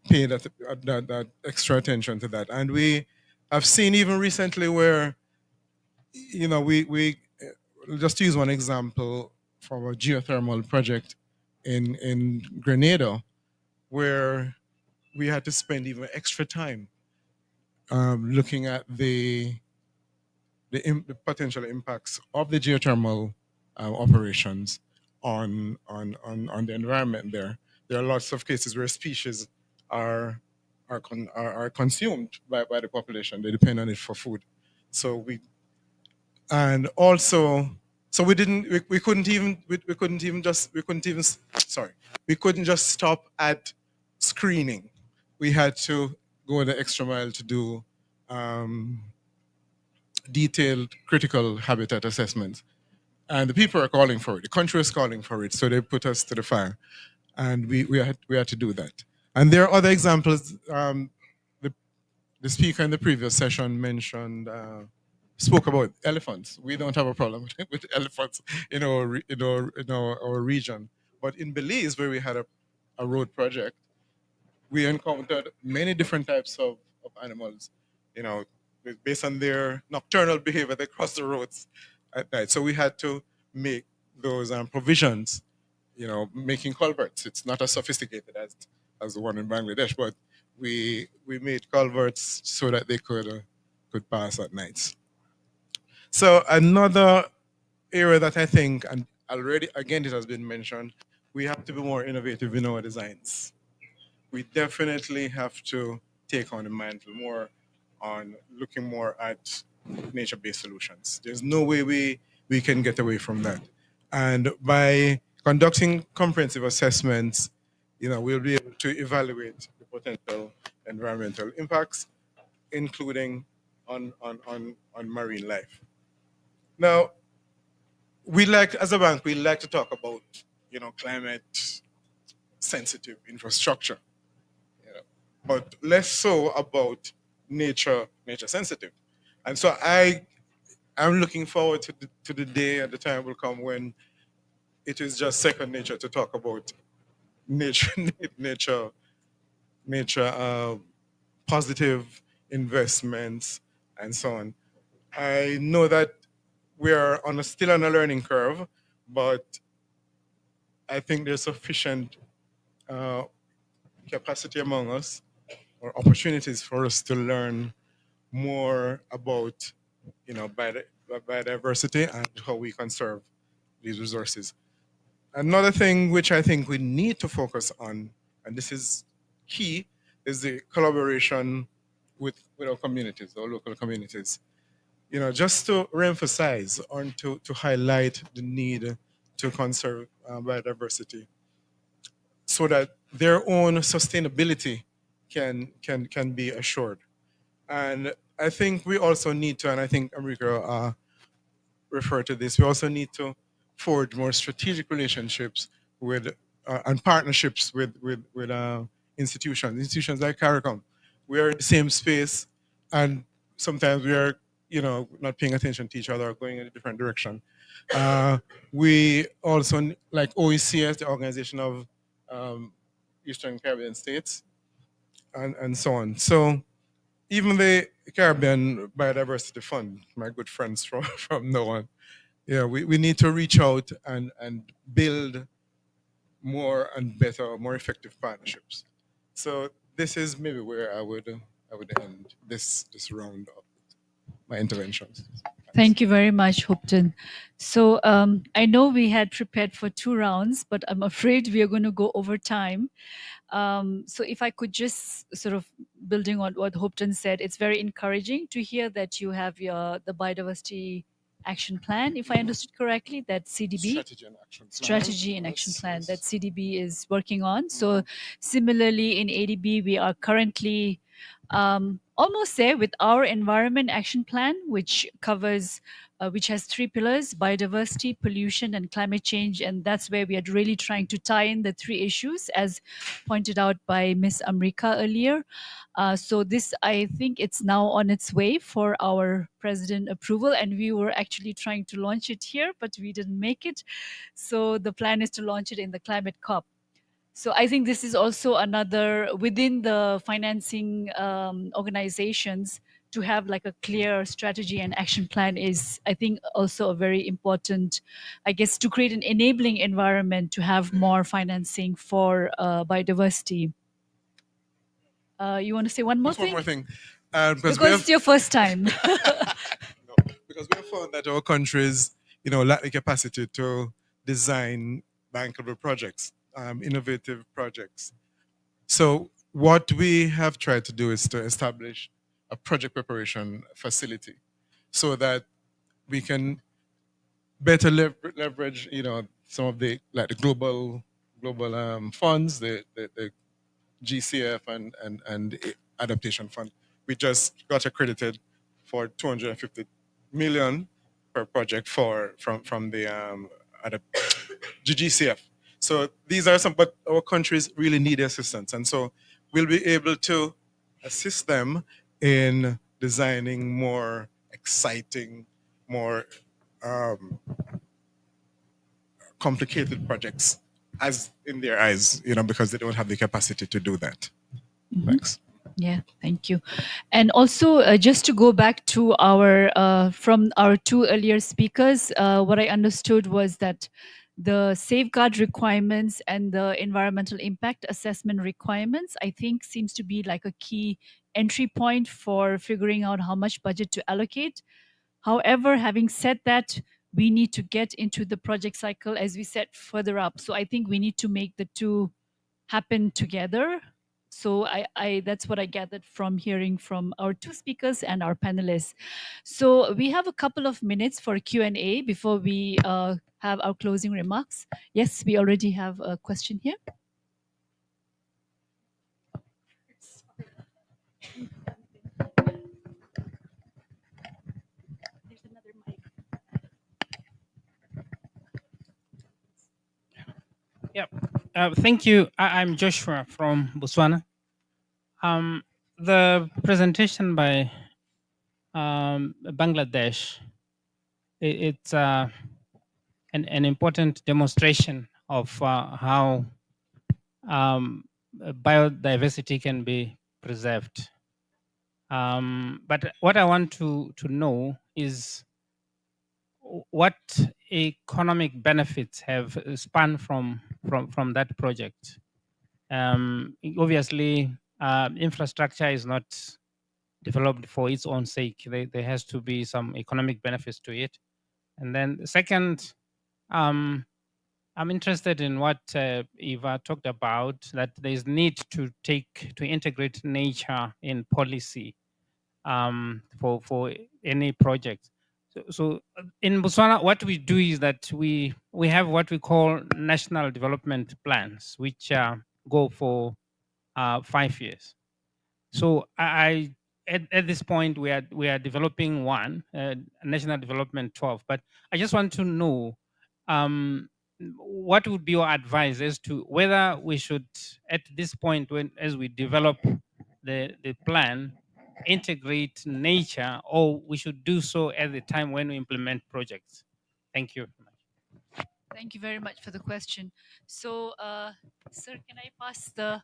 pay that extra attention to that. And we have seen even recently where we just to use one example from a geothermal project in Grenada, where we had to spend even extra time looking at the potential impacts of the geothermal operations on the environment there. There are lots of cases where species are consumed by the population. They depend on it for food. So we couldn't just stop at screening. We had to go the extra mile to do detailed critical habitat assessments. And the people are calling for it. The country is calling for it. So they put us to the fire. And we had to do that. And there are other examples. The speaker in the previous session spoke about elephants. We don't have a problem with elephants in our region. But in Belize, where we had a road project, we encountered many different types of animals, based on their nocturnal behavior. They cross the roads at night. So we had to make those provisions, making culverts. It's not as sophisticated as the one in Bangladesh, but we made culverts so that they could pass at nights. So another area that I think, and already again it has been mentioned, we have to be more innovative in our designs. We definitely have to take on the mantle more on looking more at nature-based solutions. There's no way we can get away from that. And by conducting comprehensive assessments, we'll be able to evaluate the potential environmental impacts, including on marine life. Now, as a bank, we like to talk about, climate sensitive infrastructure, but less so about nature sensitive. And so I'm looking forward to the day and the time will come when it is just second nature to talk about nature, nature positive investments and so on. I know that we are still on a learning curve, but I think there's sufficient capacity among us or opportunities for us to learn more about, biodiversity and how we conserve these resources. Another thing which I think we need to focus on, and this is key, is the collaboration with our communities, our local communities. Just to reemphasize or to highlight the need to conserve biodiversity so that their own sustainability can be assured. And I think we also need to, and I think America referred to this, we also need to forge more strategic relationships with and partnerships with institutions like CARICOM. We are in the same space, and sometimes we are, not paying attention to each other or going in a different direction. We also, like OECS, the Organization of Eastern Caribbean States, and so on. So even the Caribbean Biodiversity Fund, my good friends from now on, we need to reach out and build more and better, more effective partnerships. So this is maybe where I would end this round of my interventions. Thank you very much, Hopton. So I know we had prepared for 2 rounds, but I'm afraid we are going to go over time. So if I could just sort of building on what Hopton said, it's very encouraging to hear that you have the biodiversity action plan, if I understood correctly, that CDB strategy and action plan that CDB is working on. So similarly in ADB, we are currently almost there with our environment action plan, which covers which has 3 pillars: biodiversity, pollution, and climate change. And that's where we are really trying to tie in the 3 issues, as pointed out by Ms. Amrika earlier. So this, I think it's now on its way for our president approval, and we were actually trying to launch it here, but we didn't make it. So the plan is to launch it in the climate COP. So I think this is also another within the financing organizations to have like a clear strategy and action plan is, I think, also a very important, I guess, to create an enabling environment to have more financing for biodiversity. You want to say one more Just thing? one more thing. Because it's your first time. No, because we have found that our countries, lack the capacity to design bankable projects, innovative projects. So what we have tried to do is to establish a project preparation facility so that we can better leverage, some of the global funds, the GCF and adaptation fund. We just got accredited for 250 million per project from the GCF. So these are some, but our countries really need assistance, and so we'll be able to assist them in designing more exciting, more complicated projects, as in their eyes, because they don't have the capacity to do that. Thanks. Yeah, thank you. And also, just to go back to our from our 2 earlier speakers, what I understood was that the safeguard requirements and the environmental impact assessment requirements, I think, seems to be like a key entry point for figuring out how much budget to allocate. However, having said that, we need to get into the project cycle, as we said, further up. So I think we need to make the 2 happen together. So that's what I gathered from hearing from our two speakers and our panelists. So we have a couple of minutes for Q&A before we have our closing remarks. Yes, we already have a question here. There's another mic. Thank you. I'm Joshua from Botswana. The presentation by Bangladesh, it's an important demonstration of how biodiversity can be preserved. But what I want to know is what economic benefits have spun from that project. Obviously, infrastructure is not developed for its own sake. There has to be some economic benefits to it. And then the second, I'm interested in what Eva talked about, that there is need to integrate nature in policy for any project. So in Botswana, what we do is that we have what we call national development plans, which go for 5 years. So at this point we are developing one national development 12. But I just want to know what would be your advice as to whether we should, at this point, as we develop the plan, integrate nature, or we should do so at the time when we implement projects. Thank you. Thank you very much for the question. So, sir, can I pass the...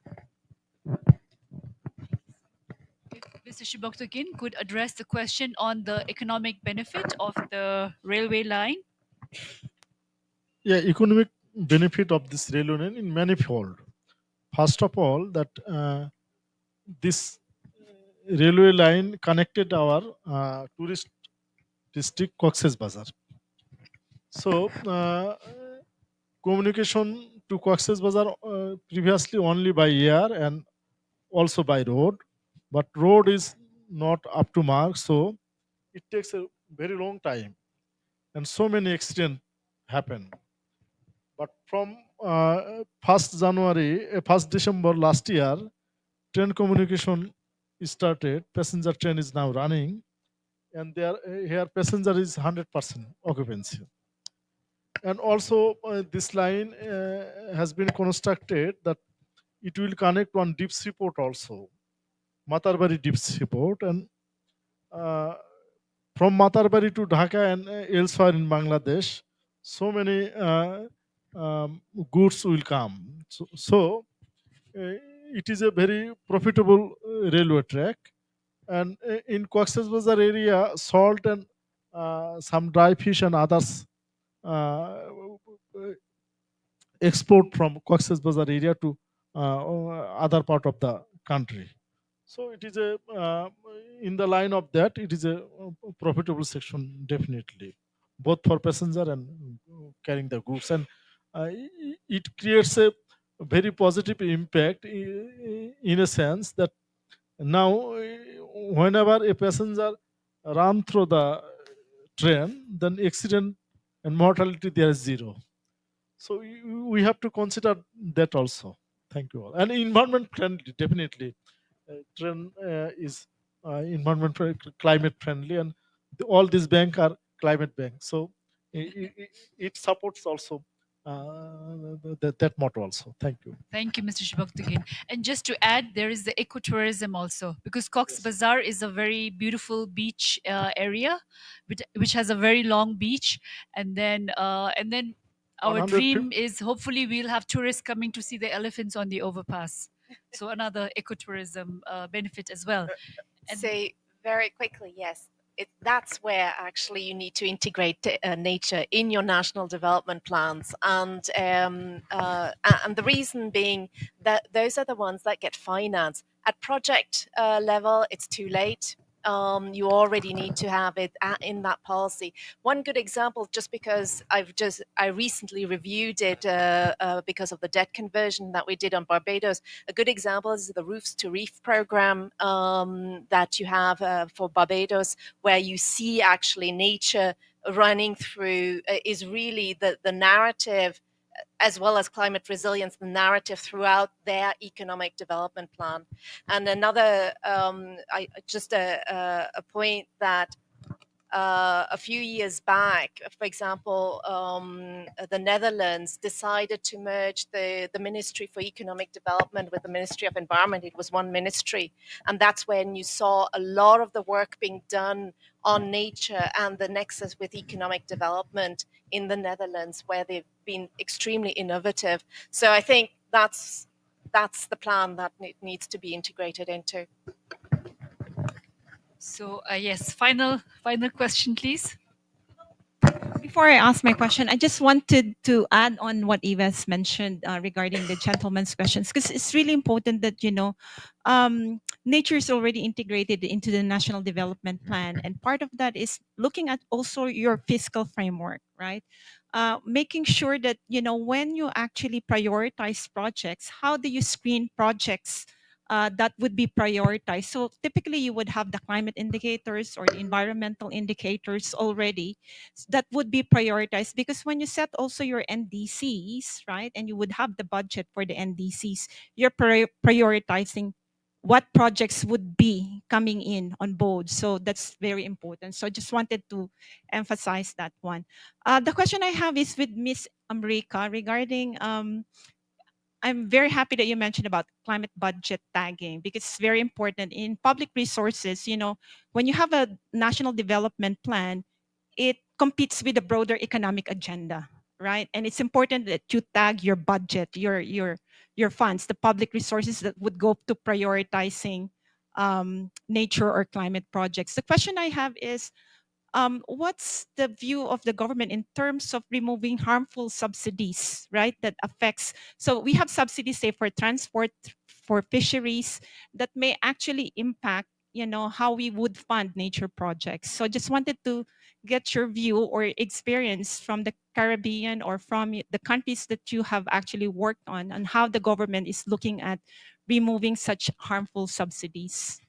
Mr. Shiboktokin could address the question on the economic benefit of the railway line. Yeah, economic benefit of this railway line in manifold. First of all, that this railway line connected our tourist district Cox's Bazar. So communication to Cox's Bazar previously only by air and also by road, but road is not up to mark, so it takes a very long time, and so many accidents happen. But from 1st January, 1st December last year, train communication started. Passenger train is now running, and there here passenger is 100% occupancy. And also this line has been constructed that it will connect one deep seaport also, Matarbari deep seaport, and from Matarbari to Dhaka and elsewhere in Bangladesh, so many goods will come. So it is a very profitable railway track. And in Cox's Bazar area, salt and some dry fish and others export from Cox's Bazar area to other part of the country. So it is a in the line of that, it is a profitable section definitely, both for passenger and carrying the goods, and it creates a very positive impact in a sense that now whenever a passenger run through the train, then accident and mortality there is zero. So we have to consider that also. Thank you all. And environment friendly, definitely. Train is environment climate friendly, and all these banks are climate banks. So it supports also that motto also. Thank you. Thank you, Mr. Shiboktokin. And just to add, there is the ecotourism also, because Cox's Bazar is a very beautiful beach area, which has a very long beach. And then our 150 dream is hopefully we'll have tourists coming to see the elephants on the overpass. So another ecotourism benefit as well. And So very quickly, yes, that's where actually you need to integrate nature in your national development plans, and the reason being that those are the ones that get financed at project level. It's too late. you already need to have it in that policy. One good example, just because I recently reviewed it because of the debt conversion that we did on Barbados. A good example is the Roofs to Reef program that you have for Barbados, where you see actually nature running through is really the narrative, as well as climate resilience, the narrative throughout their economic development plan. And another, a point that a few years back, for example, the Netherlands decided to merge the Ministry for Economic Development with the Ministry of Environment. It was one ministry. And that's when you saw a lot of the work being done on nature and the nexus with economic development in the Netherlands, where they've been extremely innovative. So I think that's the plan that needs to be integrated into. So yes, final question, please. Before I ask my question, I just wanted to add on what Eva's mentioned regarding the gentleman's questions, because it's really important that, nature is already integrated into the National Development Plan. And part of that is looking at also your fiscal framework, right? Making sure that, when you actually prioritize projects, how do you screen projects that would be prioritized? So typically you would have the climate indicators or the environmental indicators already that would be prioritized, because when you set also your NDCs, right, and you would have the budget for the NDCs, you're prioritizing what projects would be coming in on board. So that's very important. So I just wanted to emphasize that one. The question I have is with Miss Amrika regarding I'm very happy that you mentioned about climate budget tagging, because it's very important in public resources. When you have a national development plan, it competes with the broader economic agenda, right? And it's important that you tag your budget, your funds, the public resources that would go to prioritizing nature or climate projects. The question I have is, what's the view of the government in terms of removing harmful subsidies, right? That affects, so we have subsidies, say, for transport, for fisheries, that may actually impact, how we would fund nature projects. So just wanted to get your view or experience from the Caribbean or from the countries that you have actually worked on how the government is looking at removing such harmful subsidies.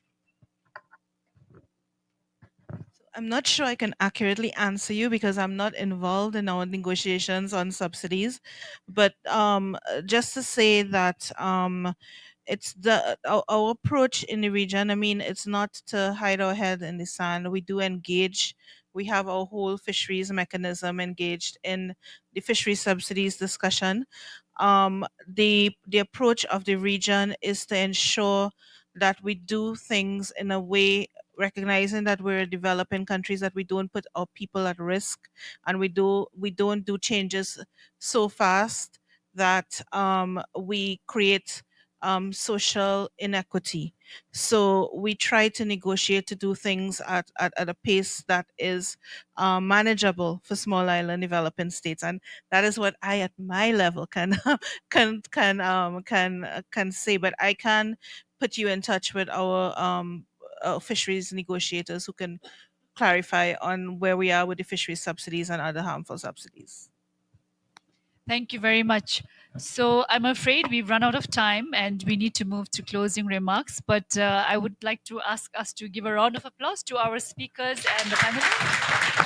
I'm not sure I can accurately answer you because I'm not involved in our negotiations on subsidies. But just to say that it's our approach in the region. I mean, it's not to hide our head in the sand. We do engage. We have our whole fisheries mechanism engaged in the fisheries subsidies discussion. The approach of the region is to ensure that we do things in a way, recognizing that we're developing countries, that we don't put our people at risk, and we don't do changes so fast that we create social inequity. So we try to negotiate to do things at a pace that is manageable for small island developing states, and that is what I, at my level, can can say. But I can put you in touch with our fisheries negotiators who can clarify on where we are with the fisheries subsidies and other harmful subsidies. Thank you very much. So I'm afraid we've run out of time and we need to move to closing remarks. But I would like to ask us to give a round of applause to our speakers and the panelists.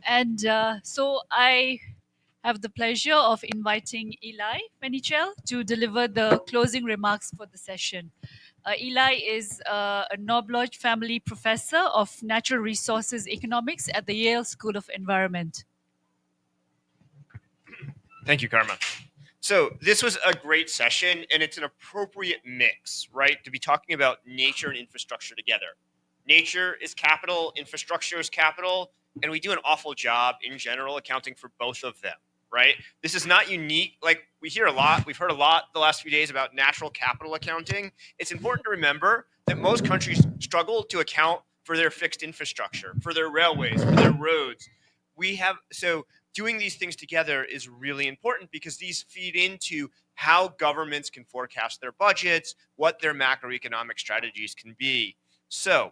And so I have the pleasure of inviting Eli Menichel to deliver the closing remarks for the session. Eli is a Knobloch Family Professor of Natural Resources Economics at the Yale School of Environment. Thank you, Karma. So this was a great session, and it's an appropriate mix, right, to be talking about nature and infrastructure together. Nature is capital, infrastructure is capital, and we do an awful job in general accounting for both of them, right? This is not unique. Like, we've heard a lot the last few days about natural capital accounting. It's important to remember that most countries struggle to account for their fixed infrastructure, for their railways, for their roads. doing these things together is really important because these feed into how governments can forecast their budgets, what their macroeconomic strategies can be. So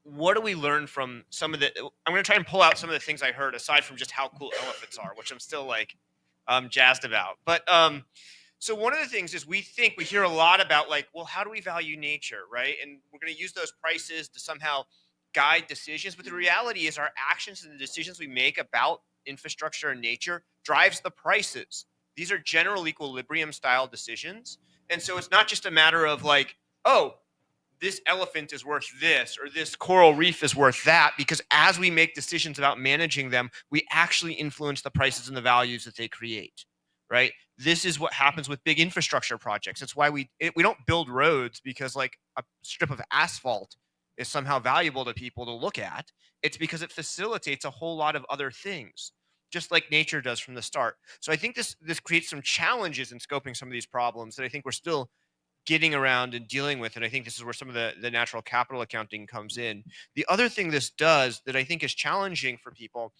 what do we learn from some of the, I'm going to try and pull out some of the things I heard aside from just how cool elephants are, which I'm still like jazzed about. But so one of the things is we hear a lot about like, well, how do we value nature, right? And we're going to use those prices to somehow guide decisions. But the reality is our actions and the decisions we make about infrastructure and nature drives the prices. These are general equilibrium style decisions. And so it's not just a matter of like, oh, this elephant is worth this or this coral reef is worth that, because as we make decisions about managing them, we actually influence the prices and the values that they create, right? This is what happens with big infrastructure projects. It's why we don't build roads because like a strip of asphalt is somehow valuable to people to look at. It's because it facilitates a whole lot of other things, just like nature does from the start. So I think this creates some challenges in scoping some of these problems that I think we're still getting around and dealing with. And I think this is where some of the natural capital accounting comes in. The other thing this does that I think is challenging for people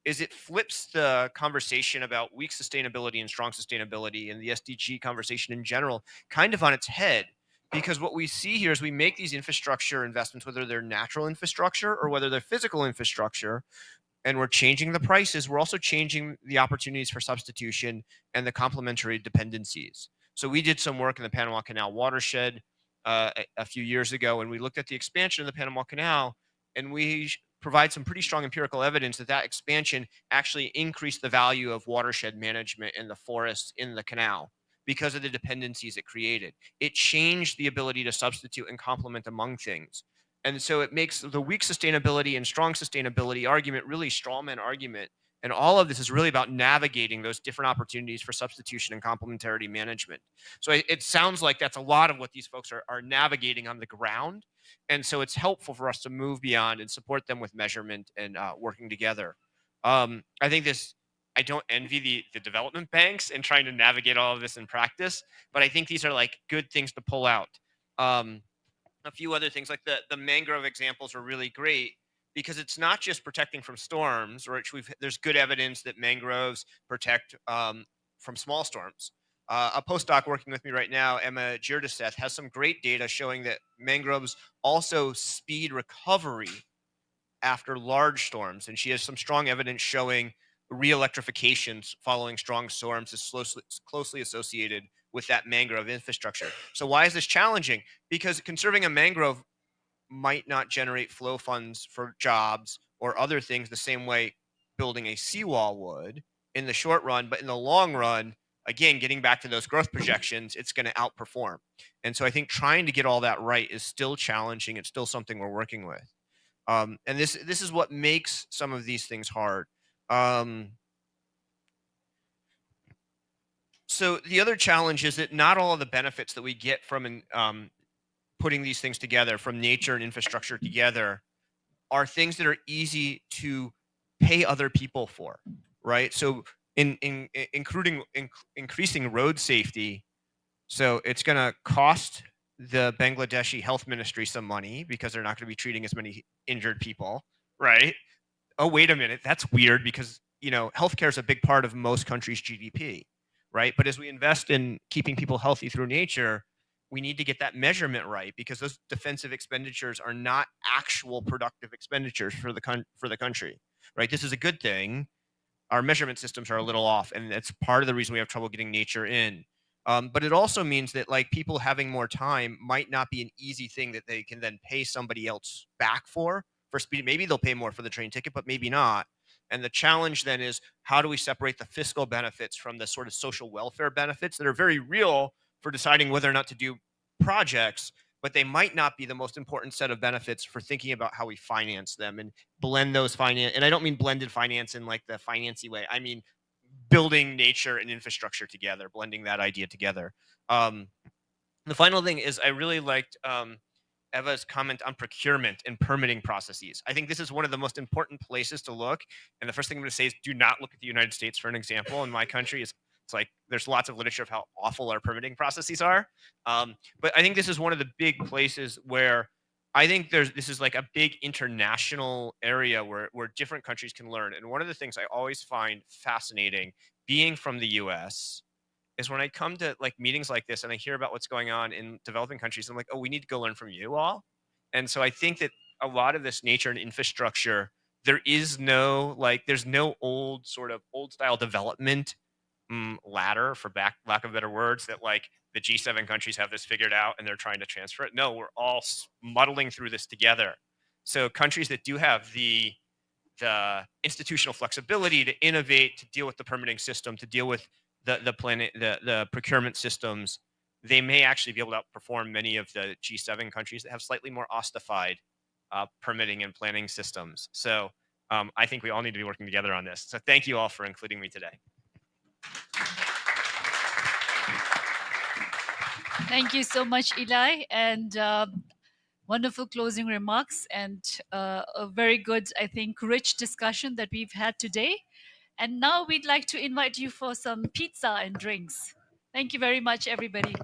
is it flips the conversation about weak sustainability and strong sustainability and the SDG conversation in general kind of on its head. Because what we see here is we make these infrastructure investments, whether they're natural infrastructure or whether they're physical infrastructure, and we're changing the prices, we're also changing the opportunities for substitution and the complementary dependencies. So we did some work in the Panama Canal watershed a few years ago, and we looked at the expansion of the Panama Canal, and we provide some pretty strong empirical evidence that that expansion actually increased the value of watershed management in the forests in the canal because of the dependencies it created. It changed the ability to substitute and complement among things. And so it makes the weak sustainability and strong sustainability argument really strawman argument. And all of this is really about navigating those different opportunities for substitution and complementarity management. So it sounds like that's a lot of what these folks are navigating on the ground. And so it's helpful for us to move beyond and support them with measurement and working together. I think I don't envy the development banks and trying to navigate all of this in practice, but I think these are like good things to pull out. A few other things like the mangrove examples are really great because it's not just protecting from storms, or there's good evidence that mangroves protect from small storms. A postdoc working with me right now, Emma Girdaseth, has some great data showing that mangroves also speed recovery after large storms, and she has some strong evidence showing re-electrifications following strong storms is closely associated with that mangrove infrastructure. So why is this challenging? Because conserving a mangrove might not generate flow funds for jobs or other things the same way building a seawall would in the short run, but in the long run, again, getting back to those growth projections, it's going to outperform. And so I think trying to get all that right is still challenging. It's still something we're working with. And this is what makes some of these things hard. So the other challenge is that not all of the benefits that we get from putting these things together, from nature and infrastructure together, are things that are easy to pay other people for, right? So increasing road safety, so it's going to cost the Bangladeshi health ministry some money because they're not going to be treating as many injured people, right? Oh, wait a minute, that's weird because, healthcare is a big part of most countries' GDP, right? But as we invest in keeping people healthy through nature, we need to get that measurement right because those defensive expenditures are not actual productive expenditures for the country, right? This is a good thing. Our measurement systems are a little off, and that's part of the reason we have trouble getting nature in. But it also means that like people having more time might not be an easy thing that they can then pay somebody else back for speed. Maybe they'll pay more for the train ticket, but maybe not. And the challenge then is how do we separate the fiscal benefits from the sort of social welfare benefits that are very real for deciding whether or not to do projects, but they might not be the most important set of benefits for thinking about how we finance them and blend those finance. And I don't mean blended finance in like the financy way. I mean building nature and infrastructure together, blending that idea together. The final thing is I really liked Eva's comment on procurement and permitting processes. I think this is one of the most important places to look. And the first thing I'm going to say is do not look at the United States for an example. In my country, it's like there's lots of literature of how awful our permitting processes are. But I think this is one of the big places where I think this is like a big international area where different countries can learn. And one of the things I always find fascinating, being from the US, is when I come to like meetings like this and I hear about what's going on in developing countries, I'm like, oh, we need to go learn from you all. And so I think that a lot of this nature and infrastructure, there is no like, there's no old style development ladder, for lack of better words, that like the G7 countries have this figured out and they're trying to transfer it. No, we're all muddling through this together. So countries that do have the institutional flexibility to innovate, to deal with the permitting system, to deal with the procurement systems, they may actually be able to outperform many of the G7 countries that have slightly more ossified permitting and planning systems. So I think we all need to be working together on this. So thank you all for including me today. Thank you so much, Eli, and wonderful closing remarks and a very good, I think, rich discussion that we've had today. And now we'd like to invite you for some pizza and drinks. Thank you very much, everybody.